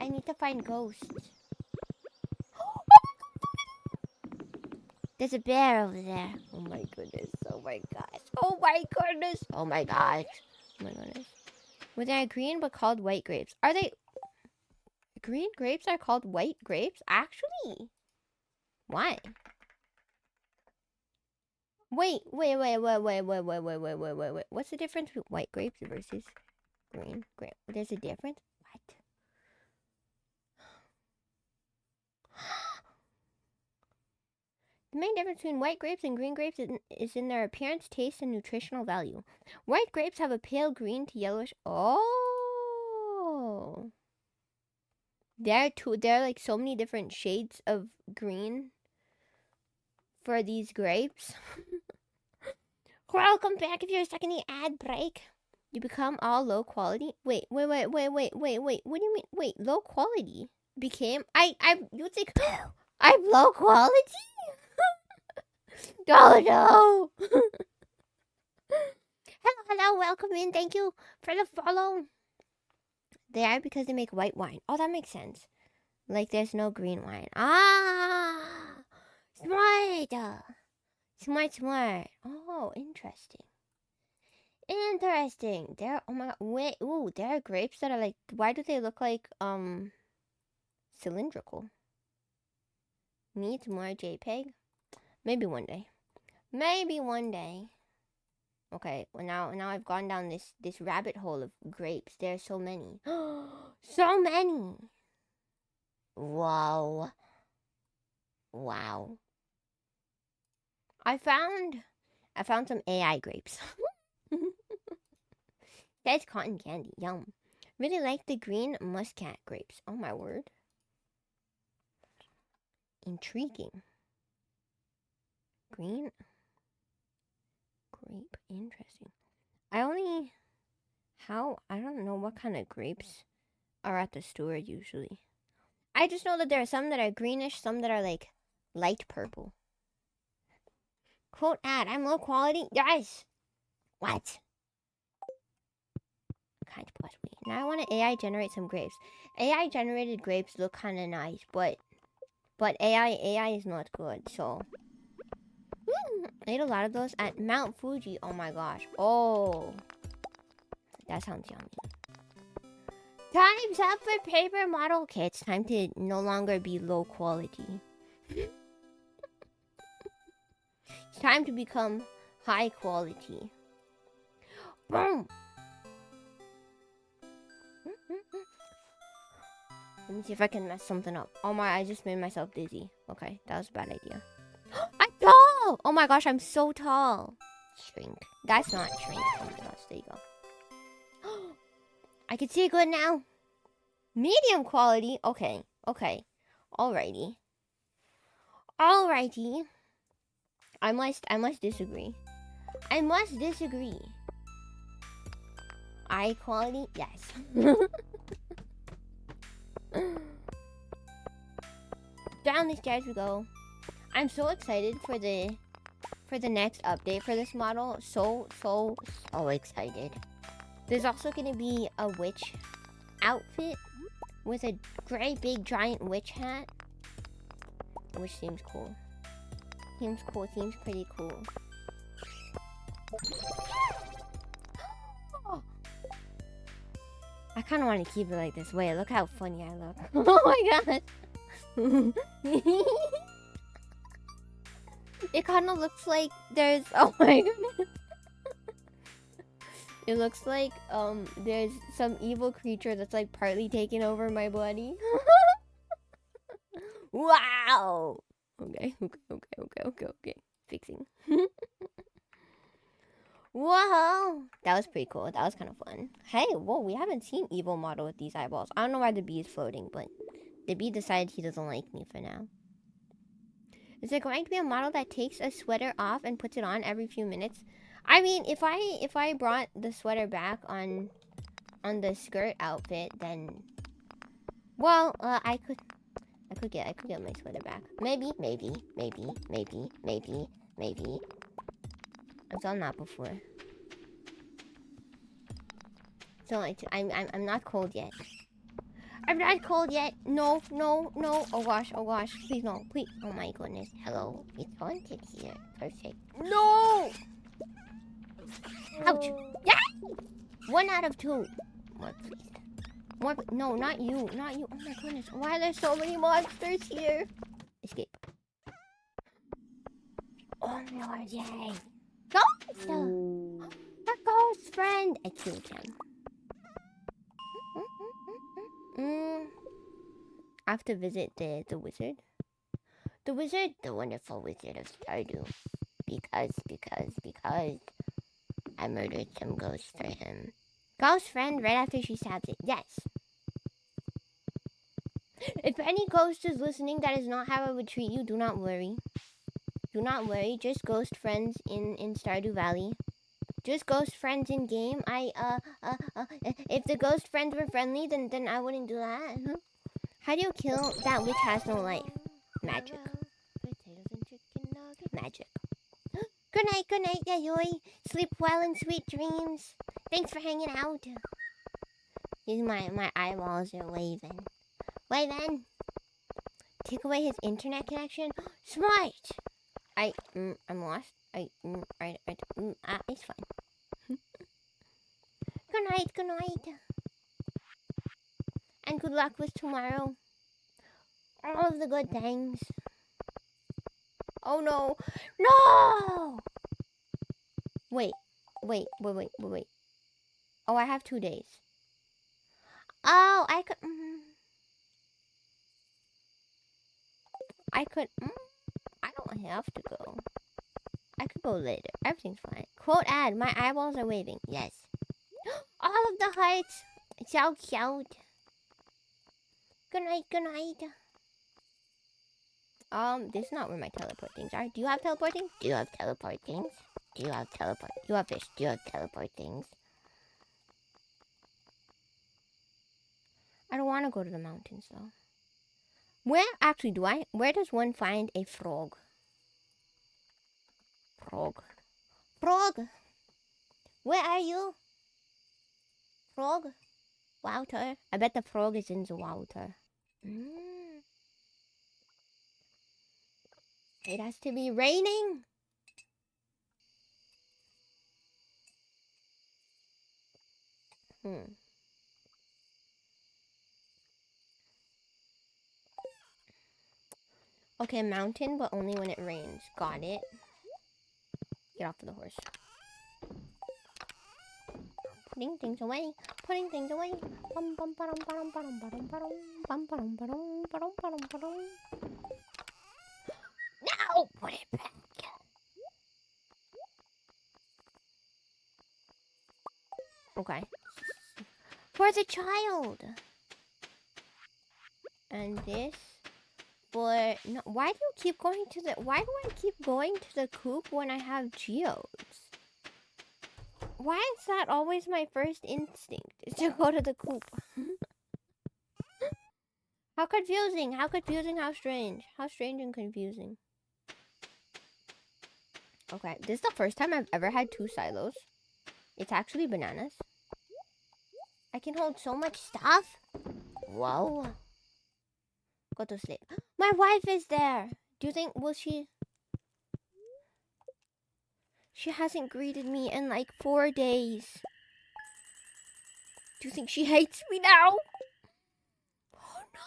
need to find ghosts. There's a bear over there. Oh my goodness. Were they green but called white grapes? Are they green grapes are called white grapes? Actually, why? Wait. What's the difference between white grapes versus green grape? There's a difference? What? The main difference between white grapes and green grapes is in their appearance, taste, and nutritional value. White grapes have a pale green to yellowish. Oh. There are like so many different shades of green for these grapes. Welcome back. If you're stuck in the ad break, you become all low quality. Wait. What do you mean? Wait, low quality became you think I'm low quality? Oh no. Hello, welcome in. Thank you for the follow. They are because they make white wine. Oh, that makes sense. Like there's no green wine. Ah, smart. Smart. Oh, interesting. There, oh my god, wait, ooh, there are grapes that are like, why do they look like, cylindrical? Needs more JPEG? Maybe one day. Okay, well now I've gone down this rabbit hole of grapes. There are so many. So many! Wow. I found some AI grapes. That's cotton candy. Yum. Really like the green muscat grapes. Oh my word. Intriguing. Green grape. Interesting. I don't know what kind of grapes are at the store usually. I just know that there are some that are greenish, some that are like light purple. Quote ad, I'm low quality. Guys! What? Can't possibly. Now I want to AI generate some grapes. AI generated grapes look kind of nice, but AI is not good, so. I ate a lot of those at Mount Fuji. Oh my gosh. Oh. That sounds yummy. Time's up for paper model kits. Time to no longer be low quality. It's time to become high quality. Boom! Let me see if I can mess something up. Oh my, I just made myself dizzy. Okay, that was a bad idea. I'm tall! Oh my gosh, I'm so tall. Shrink. That's not shrink. Oh my gosh, there you go. I can see it good now. Medium quality. Okay. Alrighty. I must disagree. Eye quality? Yes. Down the stairs we go. I'm so excited for the next update for this model. So excited. There's also gonna be a witch outfit with a great big giant witch hat, which seems cool. Seems pretty cool. I kind of want to keep it like this. Wait, look how funny I look. Oh my god. It kind of looks like there's... Oh my goodness. It looks like there's some evil creature that's like partly taking over my body. Wow. Okay. Fixing. Whoa. That was pretty cool. That was kind of fun. Hey, whoa, we haven't seen evil model with these eyeballs. I don't know why the bee is floating, but the bee decided he doesn't like me for now. Is there going to be a model that takes a sweater off and puts it on every few minutes? I mean, if I brought the sweater back on the skirt outfit, then well, I could get my sweater back. Maybe. I've done that before. So I'm not cold yet. I'm not cold yet. No. Oh gosh. Please no. Please. Oh my goodness. Hello. It's haunted here. Perfect. No. Ouch. Yeah. 1 out of 2. More please. More. No, not you. Not you. Oh my goodness. Why are there so many monsters here? Escape. Oh no, yay. Ghost! A ghost friend! I killed him. I have to visit the wizard. The wizard, the wonderful wizard of Stardew. Because I murdered some ghosts for him. Ghost friend right after she stabs it. Yes. If any ghost is listening, that is not how I would treat you. Do not worry. Do not worry. Just ghost friends in Stardew Valley. Just ghost friends in game. If the ghost friends were friendly, then I wouldn't do that. How do you kill that which has no life? Magic. Magic. Good night, Yayoi. Sleep well and sweet dreams. Thanks for hanging out. My eyeballs are waving. Waving. Take away his internet connection. Smart. I'm lost. It's fine. Good night. And good luck with tomorrow. All of the good things. Oh no. No! Wait. Oh, I have 2 days. Oh, I could... I don't have to go. I could go later. Everything's fine. Quote ad. My eyeballs are waving. Yes. All of the hearts. So cute. Good night. This is not where my teleport things are. Do you have teleporting? Do you have teleport things? Do you have teleport? You have fish. Do you have teleport things? I don't want to go to the mountains though. Where actually do I? Where does one find a frog? Frog. Where are you? Frog. Water. I bet the frog is in the water. It has to be raining. Okay, mountain, but only when it rains. Got it. Get off of the horse. Putting things away. No! Put it back. Okay. For the child. And this for no. Why do I keep going to the coop when I have geodes? Why is that always my first instinct? Is to go to the coop. How confusing! How strange! How strange and confusing. Okay, this is the first time I've ever had 2 silos. It's actually bananas. I can hold so much stuff. Whoa. Go to sleep. My wife is there. Do you think, will she? She hasn't greeted me in like 4 days. Do you think she hates me now? Oh no.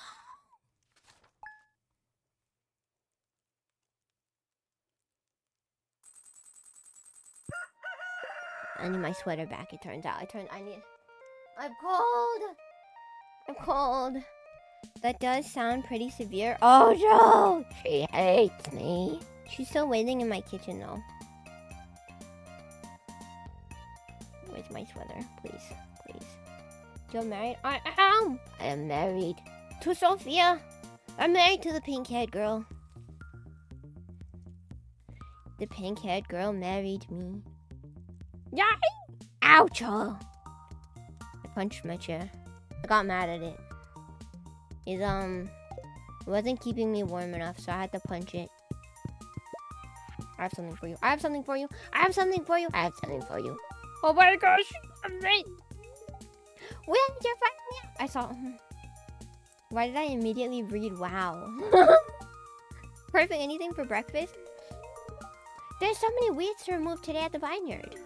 I need my sweater back, it turns out. I'm cold. That does sound pretty severe. Oh no! She hates me. She's still waiting in my kitchen though. Where's my sweater? Please. You're married? I am! I am married to Sophia. I'm married to the pink-haired girl. The pink-haired girl married me. Yay! Ouch! I punched my chair. I got mad at it. It wasn't keeping me warm enough, so I had to punch it. I have something for you. Oh my gosh! I'm late! When did you find me? I saw... Why did I immediately read wow? Perfect, anything for breakfast? There's so many weeds to remove today at the vineyard.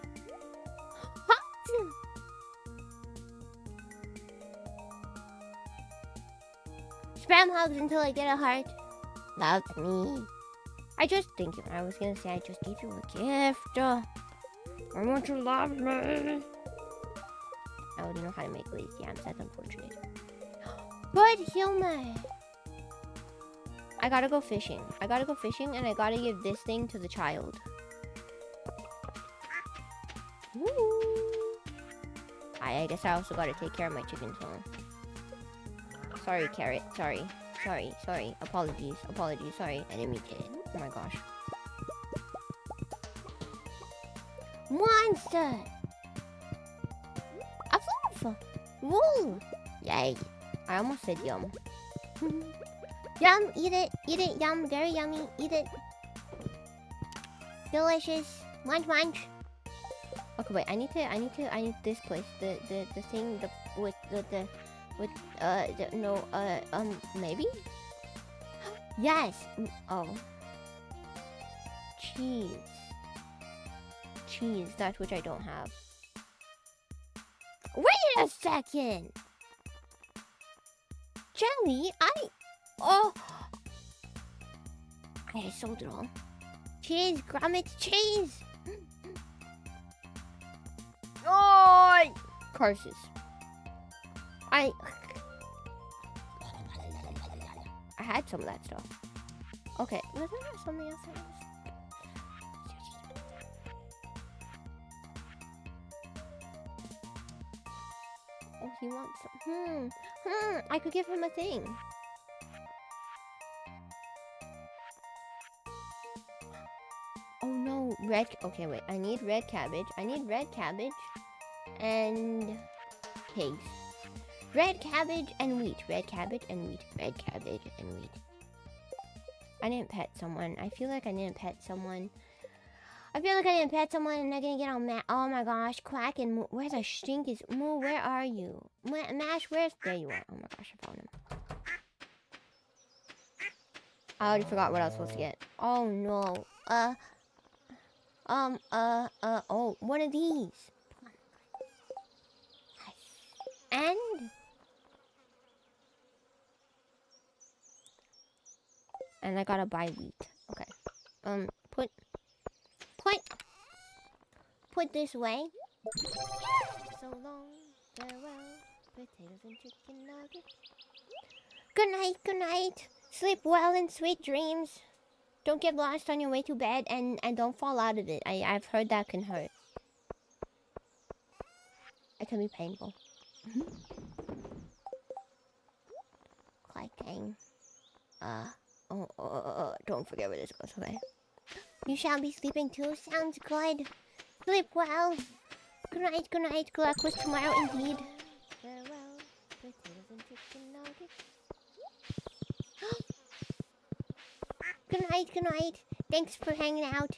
Spam hugs until I get a heart. That's me. Thank you. I was gonna say I just gave you a gift. I want you to love me. I already know how to make lazy yams. That's unfortunate. But heal me. I gotta go fishing. And I gotta give this thing to the child. Woo. I guess I also gotta take care of my chickens, huh? Sorry, Carrot. Sorry. Apologies. Sorry. I didn't mean to. Oh my gosh. Monster! A fluff! Woo! Yay. I almost said yum. Yum, eat it, yum, very yummy, eat it. Delicious. Munch. Okay, wait, I need this place. The thing, maybe? Yes! Oh. Cheese, that which I don't have. Wait a second! Jelly? Oh! I sold it all. Cheese, grommet, cheese! Oh! Curses. I had some of that stuff. Okay, was there something else I was... Oh, he wants some. I could give him a thing. Oh no, okay, wait. I need red cabbage. And pigs. Red cabbage and wheat. I didn't pet someone. I feel like I didn't pet someone. And they're gonna get all mad. Oh my gosh, Quack and Moo. Where the stink is Moo? Where are you? Mash, there you are. Oh my gosh, I found him. I already forgot what I was supposed to get. Oh no. Oh, one of these. And I gotta buy wheat. Okay. Put this away. So long, farewell, potatoes and chicken nuggets. Good night. Sleep well and sweet dreams. Don't get lost on your way to bed and don't fall out of it. I've heard that can hurt. It can be painful. Clicking. Don't forget where this goes, okay? You shall be sleeping too. Sounds good. Sleep well. Good night. Good luck with tomorrow indeed. Farewell, potatoes and chicken nuggets. Good night. Thanks for hanging out.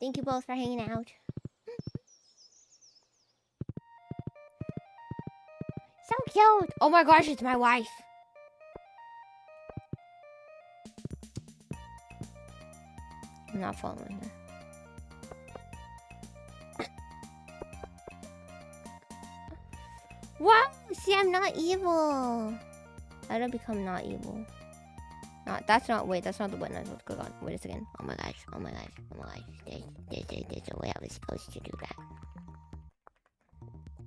Thank you both for hanging out. So cute. Oh my gosh, it's my wife. I'm not following her. Wow! See, I'm not evil. How do I become not evil? That's not the button I was supposed to click on. Wait a second. Oh my gosh. There's a way I was supposed to do that.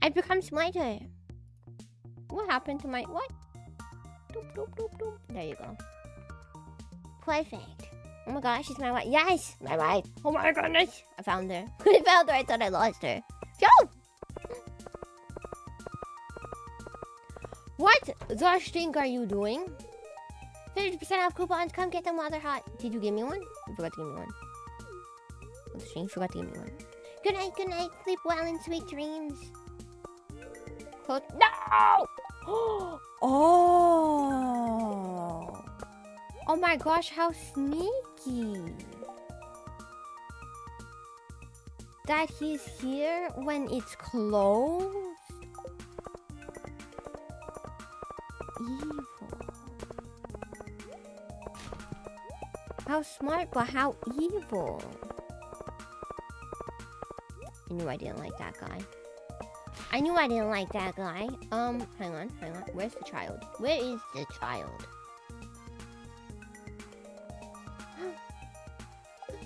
I've become smarter. What happened to my... What? Doop. There you go. Perfect. Oh my gosh, it's my wife. Yes! My wife. Oh my goodness. I found her. I thought I lost her. Yo! What the stink are you doing? 50% off coupons. Come get them while they're hot. Did you give me one? You forgot to give me one. Oh, the stink forgot to give me one. Good night. Sleep well and sweet dreams. Close. No! Oh! Oh my gosh, how sneaky. That he's here when it's closed? Evil. How smart, but how evil. I knew I didn't like that guy. Hang on. Where's the child? Where is the child?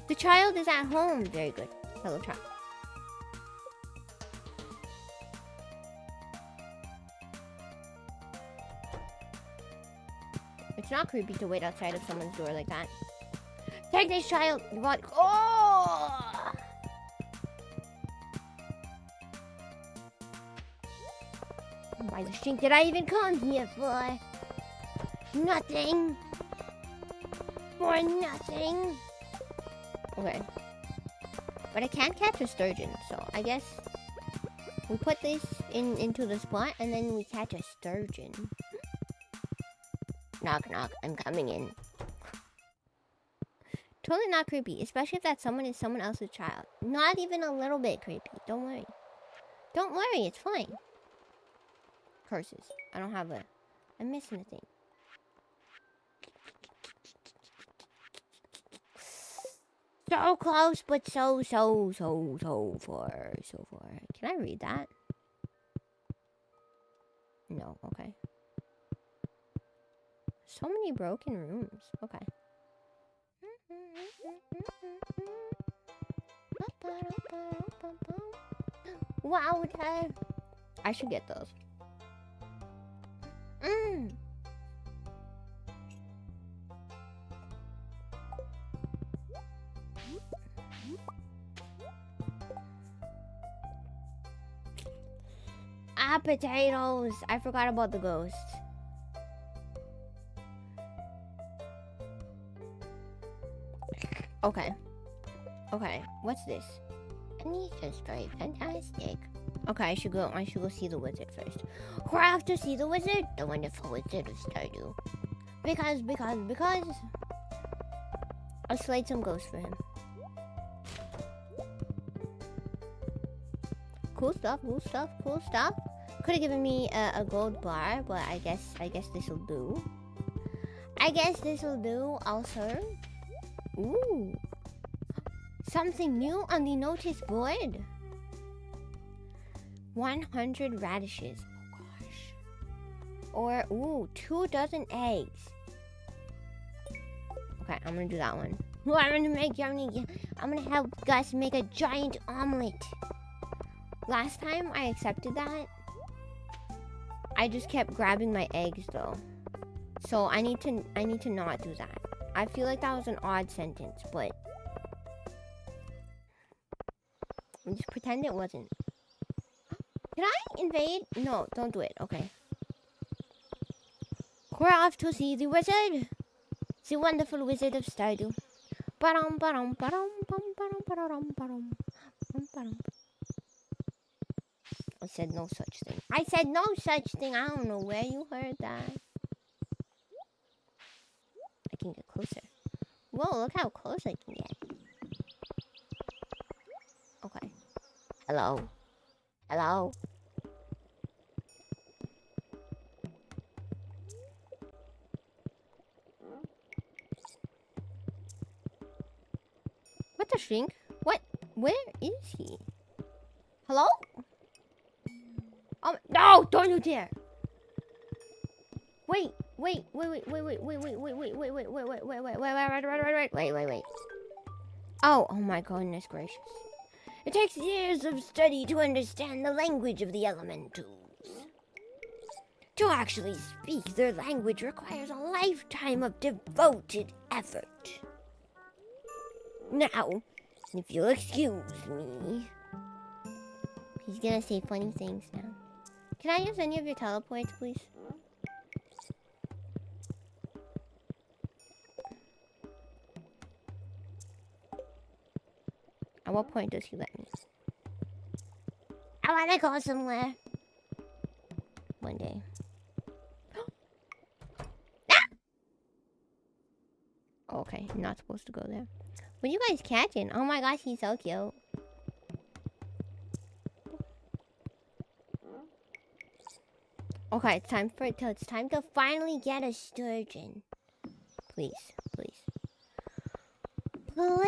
The child is at home. Very good. Hello, child. It's not creepy to wait outside of someone's door like that. Take this child. You want? Oh! Why the stink did I even come here for? Nothing. For nothing. Okay. But I can't catch a sturgeon, so I guess we put this into the spot and then we catch a sturgeon. Knock, knock. I'm coming in. Totally not creepy, especially if that someone is someone else's child. Not even a little bit creepy. Don't worry. Don't worry, it's fine. Curses. I don't have a... I'm missing a thing. So close, but so far. Can I read that? No, okay. So many broken rooms. Okay. Wow, okay. I should get those. Ah, potatoes. I forgot about the ghost. Okay. Okay, what's this? Anita's very fantastic. Okay, I should go see the wizard first. We're off to see the wizard, the wonderful wizard of Stardew. Because I slayed some ghosts for him. Cool stuff. Could have given me a gold bar, but I guess this'll do. Also. Ooh. Something new on the notice board. 100 radishes. Oh gosh. Or, ooh, 2 dozen eggs. Okay, I'm gonna do that one. I'm gonna help Gus make a giant omelet. Last time I accepted that, I just kept grabbing my eggs though. So I need to not do that. I feel like that was an odd sentence, but just pretend it wasn't. Can I invade? No, don't do it. Okay. We're off to see the wizard. The wonderful wizard of Stardew. I said no such thing. I don't know where you heard that. I can get closer. Whoa, look how close I can get. Okay. Hello. What the shrink? What? Where is he? Hello? No! Don't you dare! Wait. Oh my goodness gracious. It takes years of study to understand the language of the elementals. To actually speak their language requires a lifetime of devoted effort. Now, if you'll excuse me... He's gonna say funny things now. Can I use any of your teleports, please? At what point does he let me? I wanna go somewhere. One day. Okay, not supposed to go there. What are you guys catching? Oh my gosh, he's so cute. Okay, it's time to finally get a sturgeon. Please. Oh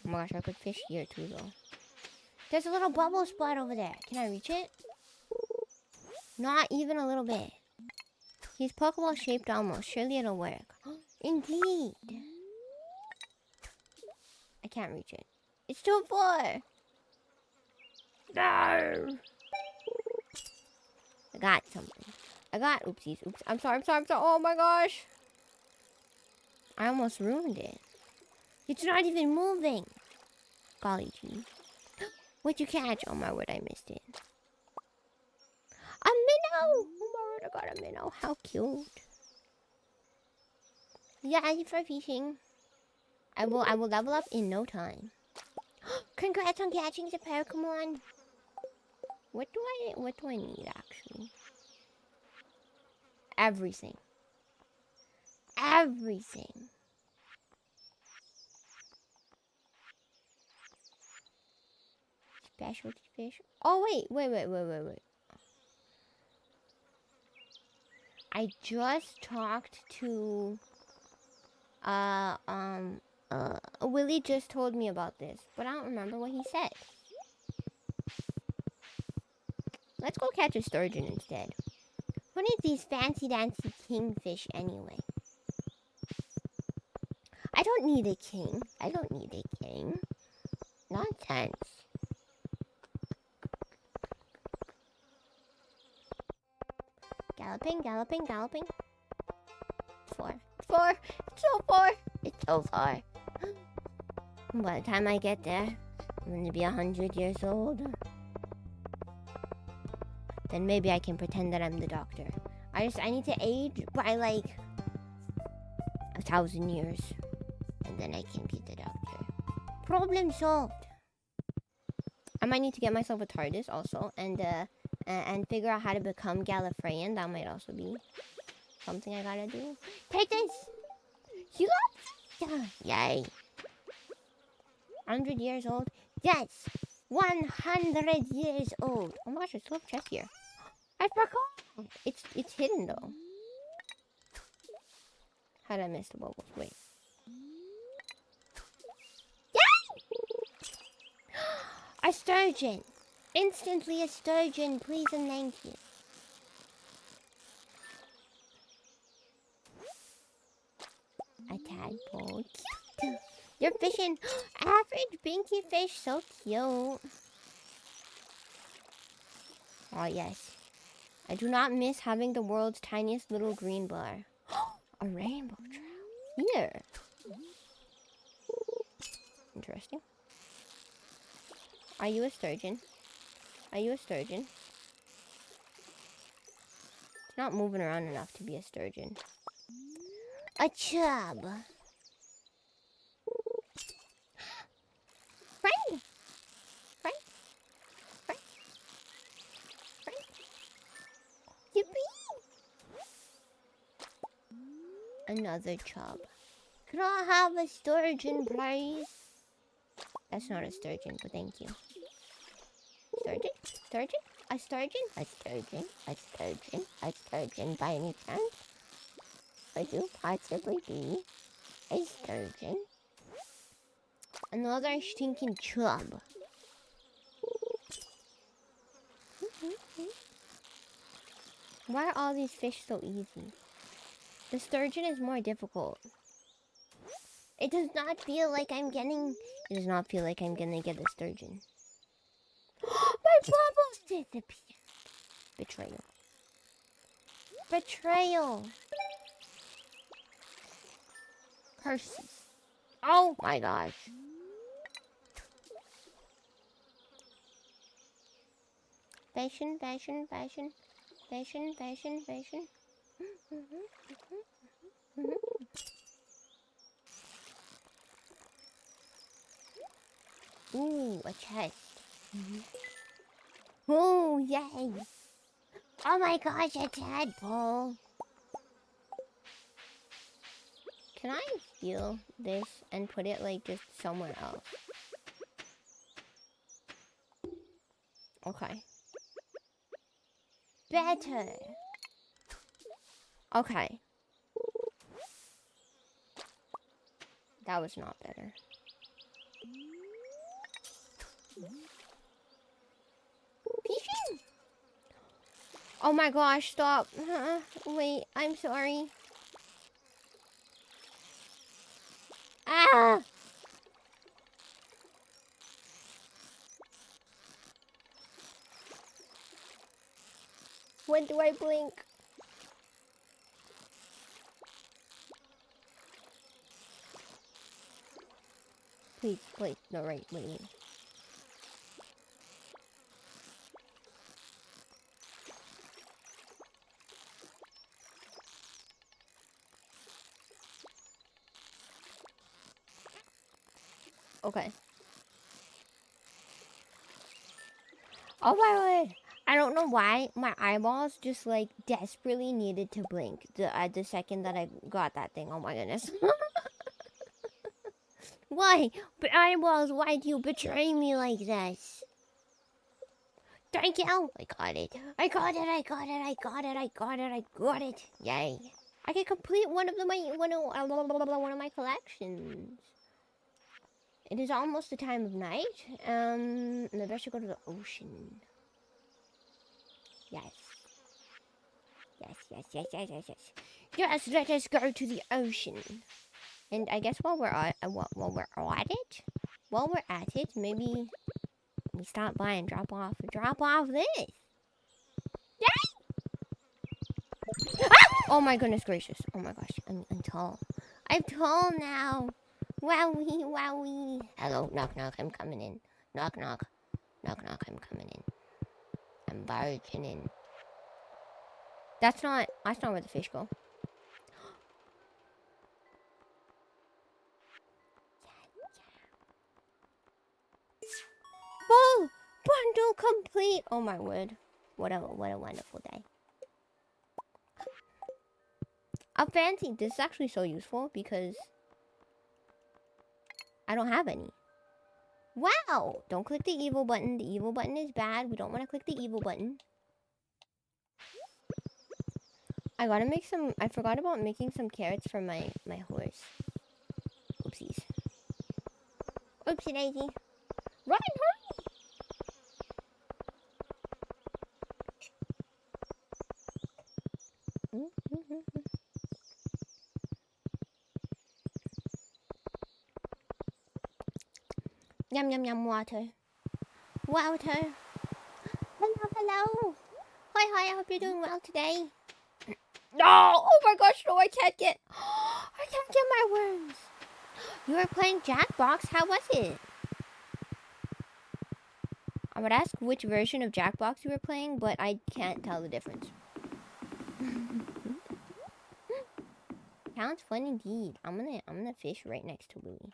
my gosh, I could fish here too though. There's a little bubble spot over there. Can I reach it? Not even a little bit. He's Pokeball shaped almost. Surely it'll work. Indeed. I can't reach it. It's too far. No. I got something. Oopsies. Oops. I'm sorry. Oh my gosh. I almost ruined it. It's not even moving. Golly gee. What'd you catch? Oh my word, I missed it. A minnow! Oh my word, I got a minnow. How cute. Yeah, for fishing. I will level up in no time. Congrats on catching the Pokemon. What do I need actually? Everything. Specialty fish. Oh wait. I just talked to Willie just told me about this, but I don't remember what he said. Let's go catch a sturgeon instead. Who needs these fancy dancy kingfish anyway? I don't need a king. Nonsense. Galloping. Four. It's so far. By the time I get there, I'm gonna be 100 years old. Then maybe I can pretend that I'm the doctor. I need to age by like 1,000 years. And then I can be the doctor. Problem solved. I might need to get myself a TARDIS also. And figure out how to become Gallifreyan. That might also be something I gotta do. Take this! You got it! Yay. 100 years old? Yes! 100 years old! Oh my gosh, I still have a chest here. I forgot! It's hidden though. How did I miss the bubbles? Wait. Yay! A sturgeon! Instantly a sturgeon, please and thank you. A tadpole. Cute! You're fishing! Average binky fish, so cute. Oh yes. I do not miss having the world's tiniest little green bar. A rainbow trout. Here. Interesting. Are you a sturgeon? It's not moving around enough to be a sturgeon. A chub. Friend. Yippee. Another chub. Can I have a sturgeon, please? That's not a sturgeon, but thank you. Sturgeon? A sturgeon by any chance? Could you possibly be a sturgeon? Another stinking chub. Why are all these fish so easy? The sturgeon is more difficult. It does not feel like I'm gonna get a sturgeon. My bubbles disappeared. Betrayal. Curses. Oh my gosh. Fashion. Ooh, a chest. Ooh, yay. Oh my gosh, a tadpole. Can I steal this and put it like just somewhere else? Okay. Better. Okay. That was not better. Fishing! Oh my gosh, stop. Wait, I'm sorry. Ah! When do I blink? Please, please. No, wait. Okay. Oh my word. I don't know why my eyeballs just like desperately needed to blink the second that I got that thing. Oh my goodness. Why? But eyeballs, why do you betray me like this? Thank you. I got it. I got it. Yay. I can complete one of my collections. It is almost the time of night. Maybe I should go to the ocean. Yes. Yes, let us go to the ocean. And I guess while we're at it, maybe we stop by and drop off this. Yay! Ah! Oh my goodness gracious. Oh my gosh, I'm tall. I'm tall now. Wowie. Hello, knock, I'm coming in. Knock, I'm coming in. I'm barging in. That's not where the fish go. Full bundle complete. Oh my word. What a wonderful day. A fancy. This is actually so useful because I don't have any. Wow! Don't click the evil button. The evil button is bad. We don't want to click the evil button. I gotta make some. I forgot about making some carrots for my horse. Oopsies. Oopsie daisy. Run, hurry! Yum, water. Hello. Hi, I hope you're doing well today. No! Oh my gosh, no, I can't get my worms. You were playing Jackbox? How was it? I would ask which version of Jackbox you were playing, but I can't tell the difference. Sounds fun indeed. I'm gonna fish right next to Louie.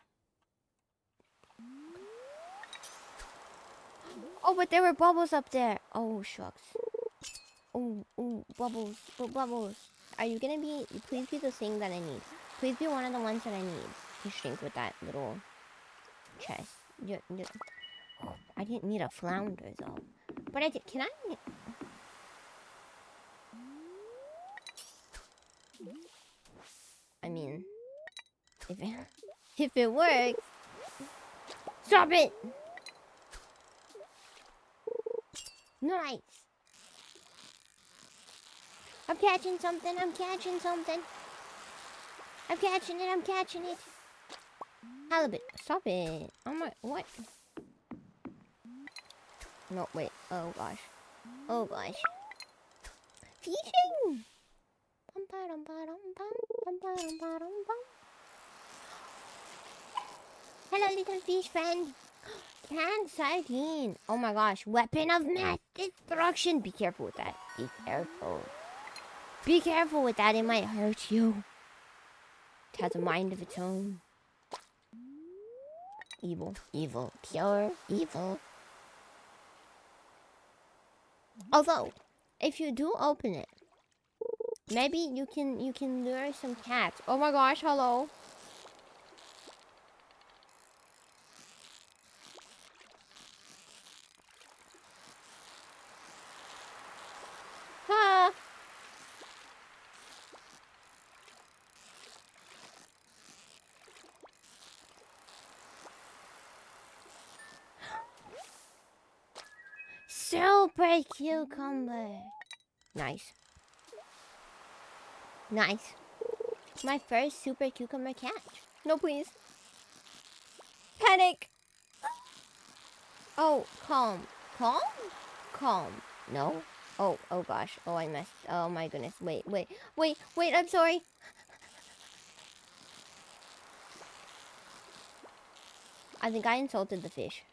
Oh, but there were bubbles up there. Oh, shucks. Oh, bubbles. Bubbles. Are you gonna be... Please be the thing that I need. Please be one of the ones that I need to shrink with that little chest. Oh, I didn't need a flounder, though. But I did... Can I... I mean... If it works... Stop it! Nice! I'm catching something. I'm catching it. Halibut. Stop it. Oh my... What? No, wait. Oh, gosh. Fishing! Hello, little fish friend. Canned sardine. Oh my gosh. Weapon of mass destruction. Be careful with that. Be careful with that. It might hurt you. It has a mind of its own. Evil. Pure evil. Although, if you do open it, maybe you can lure some cats. Oh my gosh, hello. Ha! Super cucumber. Nice. Nice. My first super cucumber catch. No, please. Panic. Oh, calm. Calm? Calm. No? Oh gosh. Oh, I messed. Oh my goodness. Wait, I'm sorry. I think I insulted the fish.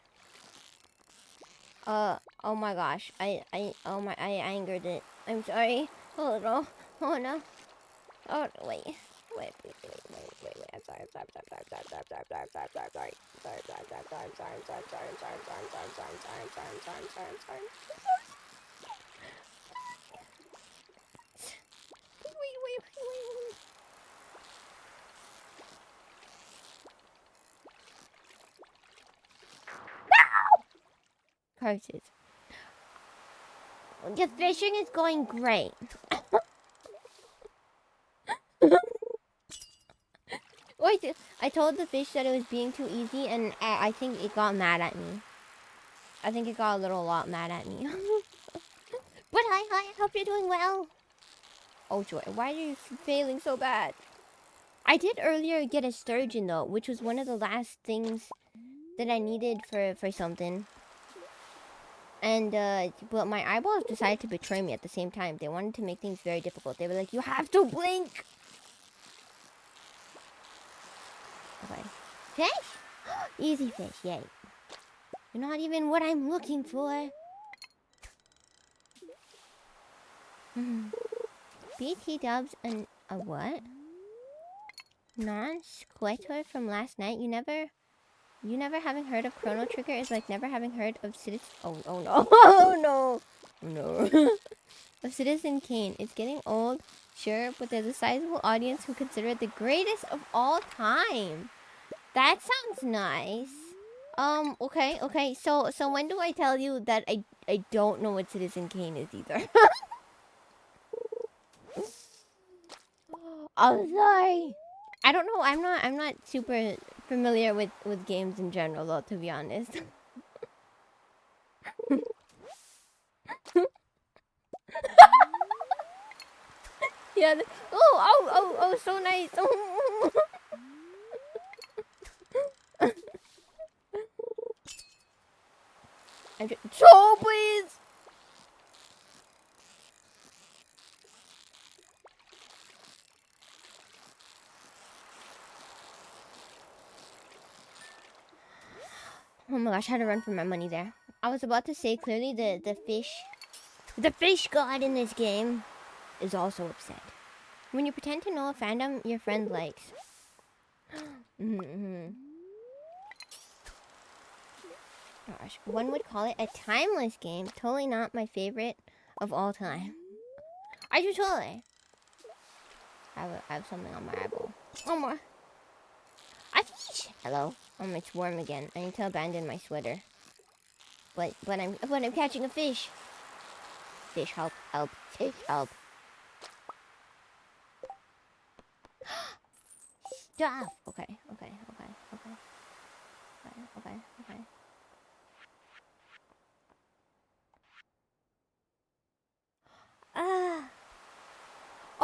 Oh my gosh. I angered it. I'm sorry. Oh no. Oh no. Oh, wait. Wait. I'm sorry. Wait. Curses. The fishing is going great. Wait, I told the fish that it was being too easy, and I think it got mad at me. I think it got a lot mad at me. But hi, I hope you're doing well. Oh joy, why are you failing so bad? I did earlier get a sturgeon though, which was one of the last things that I needed for something. And but my eyeballs decided to betray me at the same time. They wanted to make things very difficult. They were like, you have to blink. Okay. Fish? Easy fish, yay. You're not even what I'm looking for. BT dubs and a what? Non-squatter from last night. You never having heard of Chrono Trigger is like never having heard of Citizen. Oh no! Oh no! Of Citizen Kane. It's getting old, sure, but there's a sizable audience who consider it the greatest of all time. That sounds nice. Okay. So when do I tell you that I don't know what Citizen Kane is either? I'm sorry. I don't know. I'm not super familiar with games in general though, to be honest. Yeah. Oh, so nice. So please. Oh my gosh, I had to run for my money there. I was about to say clearly the fish god in this game is also upset. When you pretend to know a fandom your friend likes. Gosh, one would call it a timeless game. Totally not my favorite of all time. I should totally. I have something on my eyeball. Oh my. I fish. Hello. It's warm again. I need to abandon my sweater. But I'm catching a fish. Fish help. Fish help. Stop. Okay.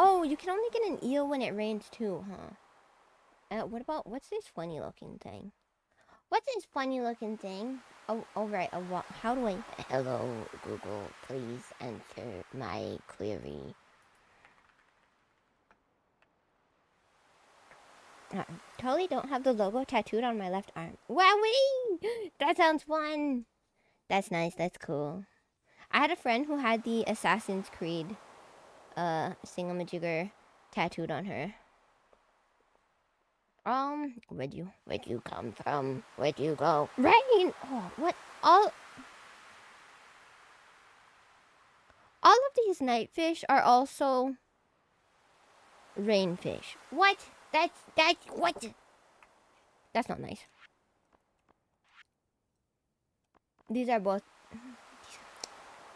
Oh, you can only get an eel when it rains too, huh? What's this funny looking thing? Oh, right. How do I... Hello, Google. Please answer my query. Totally don't have the logo tattooed on my left arm. Wowee! That sounds fun. That's nice. That's cool. I had a friend who had the Assassin's Creed singamajigger tattooed on her. Where'd you come from? Where'd you go? Rain! Oh, what? All of these night fish are also rainfish. What? That's what? That's not nice. These are both...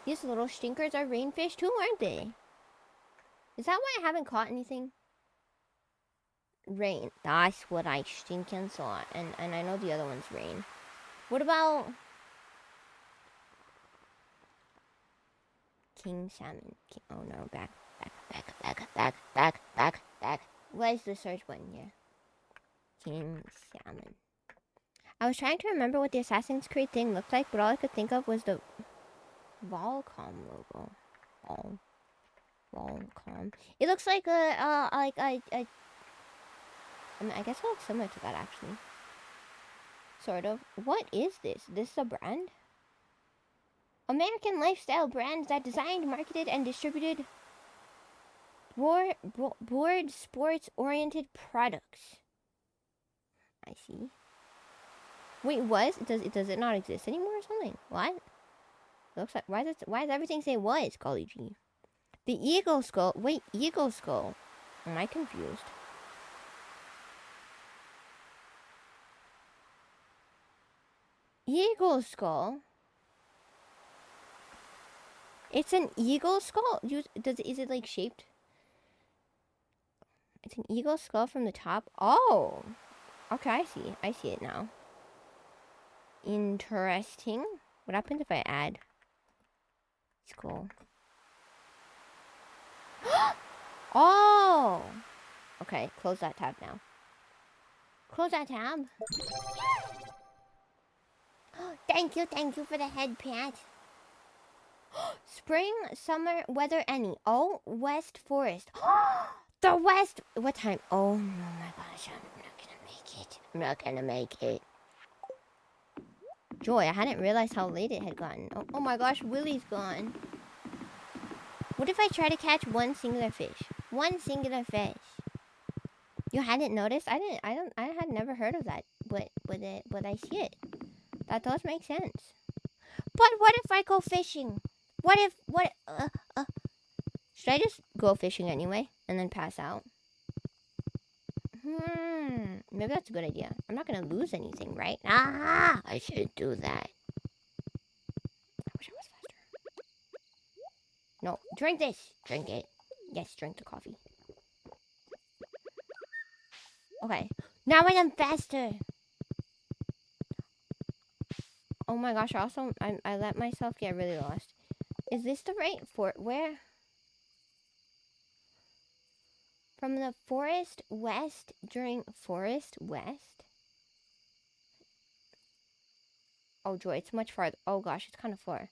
These little stinkers are rainfish too, aren't they? Is that why I haven't caught anything? Rain. That's what I stinking saw. And I know the other one's rain. What about... king salmon. Oh no, back. What is the search button here? King salmon. I was trying to remember what the Assassin's Creed thing looked like, but all I could think of was the Volcom logo. Volcom. It looks like I mean, I guess it looks similar to that actually. Sort of. What is this? This is a brand? American lifestyle brands that designed, marketed, and distributed board sports-oriented products. I see. Wait, was? Does it not exist anymore or something? What? Looks like why does everything say was, Golly G? The Eagle Skull. Wait, Eagle Skull. Am I confused? Eagle Skull. It's an eagle skull. Is it like shaped? It's an eagle skull from the top. Oh, okay. I see it now. Interesting. What happens if I add skull? Oh. Okay. Close that tab now. Close that tab. Thank you for the head pat. Spring, summer, weather, any. Oh, West Forest. The West. What time? Oh my gosh, I'm not gonna make it. Joy, I hadn't realized how late it had gotten. Oh my gosh, Willie's gone. What if I try to catch one singular fish? One singular fish. You hadn't noticed? I had never heard of that. But I see it. That does make sense. But what if I go fishing? Should I just go fishing anyway and then pass out? Maybe that's a good idea. I'm not gonna lose anything, right? I shouldn't do that. I wish I was faster. No, drink this. Drink it. Yes, drink the coffee. Okay, now I am faster. Oh my gosh! I let myself get really lost. Is this the right fort? Where? From the forest west during forest west? Oh, Joy, it's much farther. Oh gosh, it's kind of far.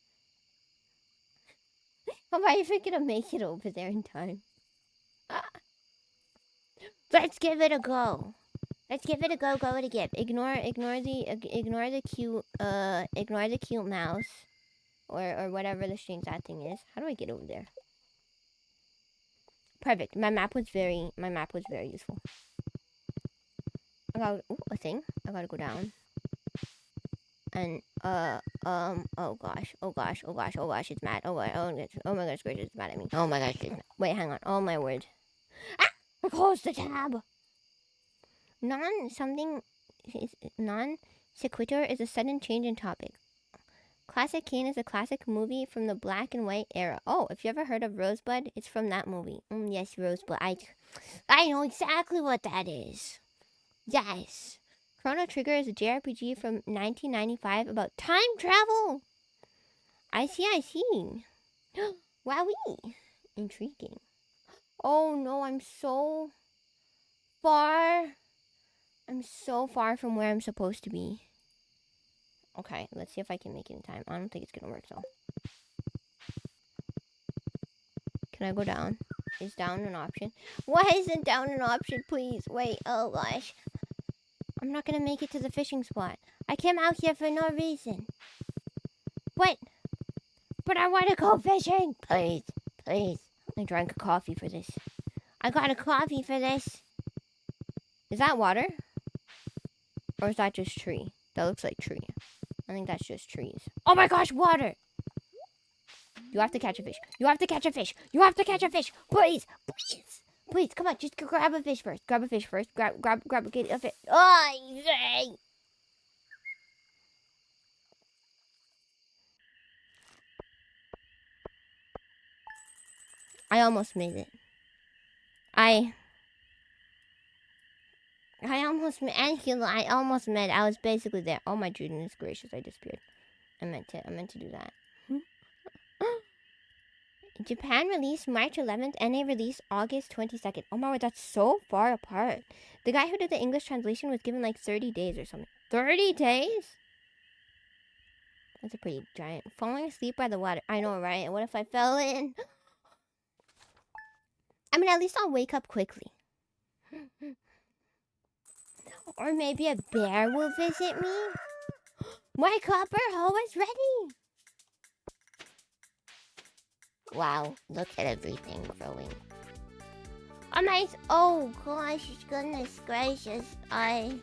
How am I even gonna make it over there in time? Let's give it a go. Let's give it a go. Go it a give. Ignore the cute mouse, or whatever the strange that thing is. How do I get over there? Perfect. My map was very useful. I got a thing. I gotta go down. And oh gosh, it's mad. Oh my gosh, gracious, it's mad at me. Oh my gosh, wait, hang on. Oh my word. I closed the tab. Non sequitur is a sudden change in topic. Classic Kane is a classic movie from the black and white era. Oh, if you ever heard of Rosebud, it's from that movie. Yes, Rosebud. I know exactly what that is. Yes. Chrono Trigger is a JRPG from 1995 about time travel. I see. Wowee. Intriguing. Oh no, I'm so far from where I'm supposed to be. Okay, let's see if I can make it in time. I don't think it's gonna work though. Can I go down? Is down an option? Why isn't down an option, please? Wait, oh gosh. I'm not gonna make it to the fishing spot. I came out here for no reason. What? But I wanna go fishing! Please. I drank a coffee for this. I got a coffee for this. Is that water? Or is that just tree? That looks like tree. I think that's just trees. Oh my gosh, water! You have to catch a fish. Please, come on, just grab a fish first. Grab, get a fish. Oh, yay! I almost made it. I almost made it. I was basically there. Oh my goodness gracious, I disappeared. I meant to do that. Japan released March 11th, NA released August 22nd. Oh my god, that's so far apart. The guy who did the English translation was given like 30 days or something. 30 days? That's a pretty giant. Falling asleep by the water. I know, right? What if I fell in? I mean, at least I'll wake up quickly. Or maybe a bear will visit me. My copper hoe is ready. Wow, look at everything growing. Oh, nice. Oh, gosh, goodness gracious. I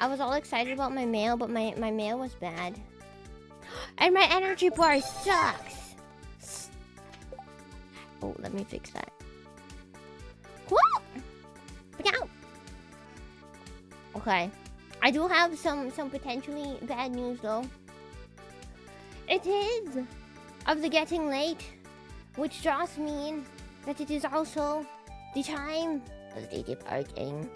was all excited about my mail, but my mail was bad. And my energy bar sucks. Oh, let me fix that. Whoa! Look out! Okay. I do have some potentially bad news, though. It is of the getting late, which does mean that it is also the time of the departing.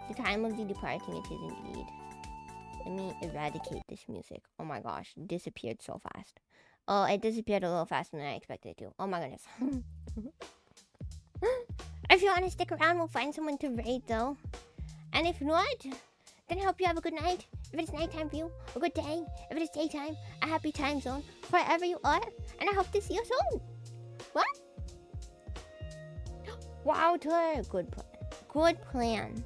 The time of the departing, it is indeed. Let me eradicate this music. Oh my gosh, it disappeared so fast. Oh, it disappeared a little faster than I expected it to. Oh my goodness. If you want to stick around, we'll find someone to raid, though. And if not, then I hope you have a good night. If it is nighttime for you, a good day. If it is daytime, a happy time zone, wherever you are. And I hope to see you soon. What? Wow, tour. Good plan. Good plan.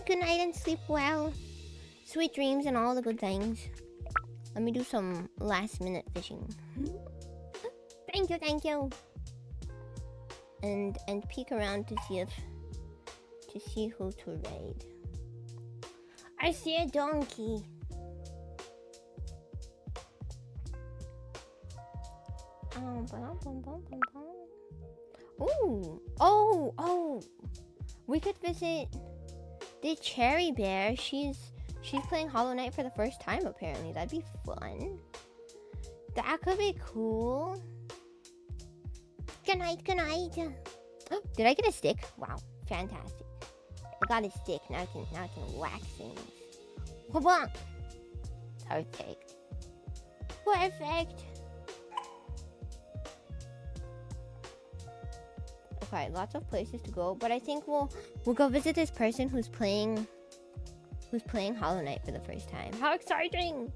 Good night, and sleep well. Sweet dreams and all the good things. Let me do some last-minute fishing. Thank you. And peek around to see who to raid. I see a donkey. Ooh. Oh. We could visit the Cherry Bear. She's playing Hollow Knight for the first time, apparently. That'd be fun. That could be cool. Good night. Oh, did I get a stick? Wow, fantastic. I got a stick. Now I can whack things. Perfect. Okay, lots of places to go, but I think we'll go visit this person who's playing Hollow Knight for the first time. How exciting!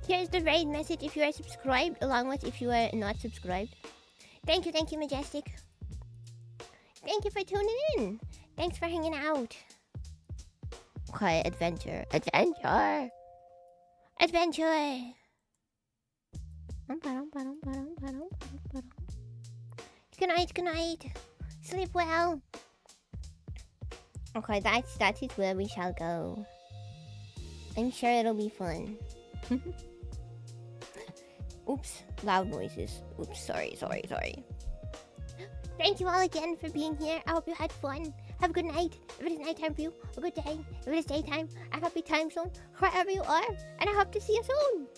Here's the raid message if you are subscribed, along with if you are not subscribed. Thank you, Majestic. Thank you for tuning in. Thanks for hanging out. Okay, adventure. Good night. Sleep well. Okay, that is where we shall go. I'm sure it'll be fun. Oops, loud noises. Oops, sorry. Thank you all again for being here. I hope you had fun. Have a good night. If it is nighttime for you, a good day. If it is daytime, a happy time zone, wherever you are. And I hope to see you soon.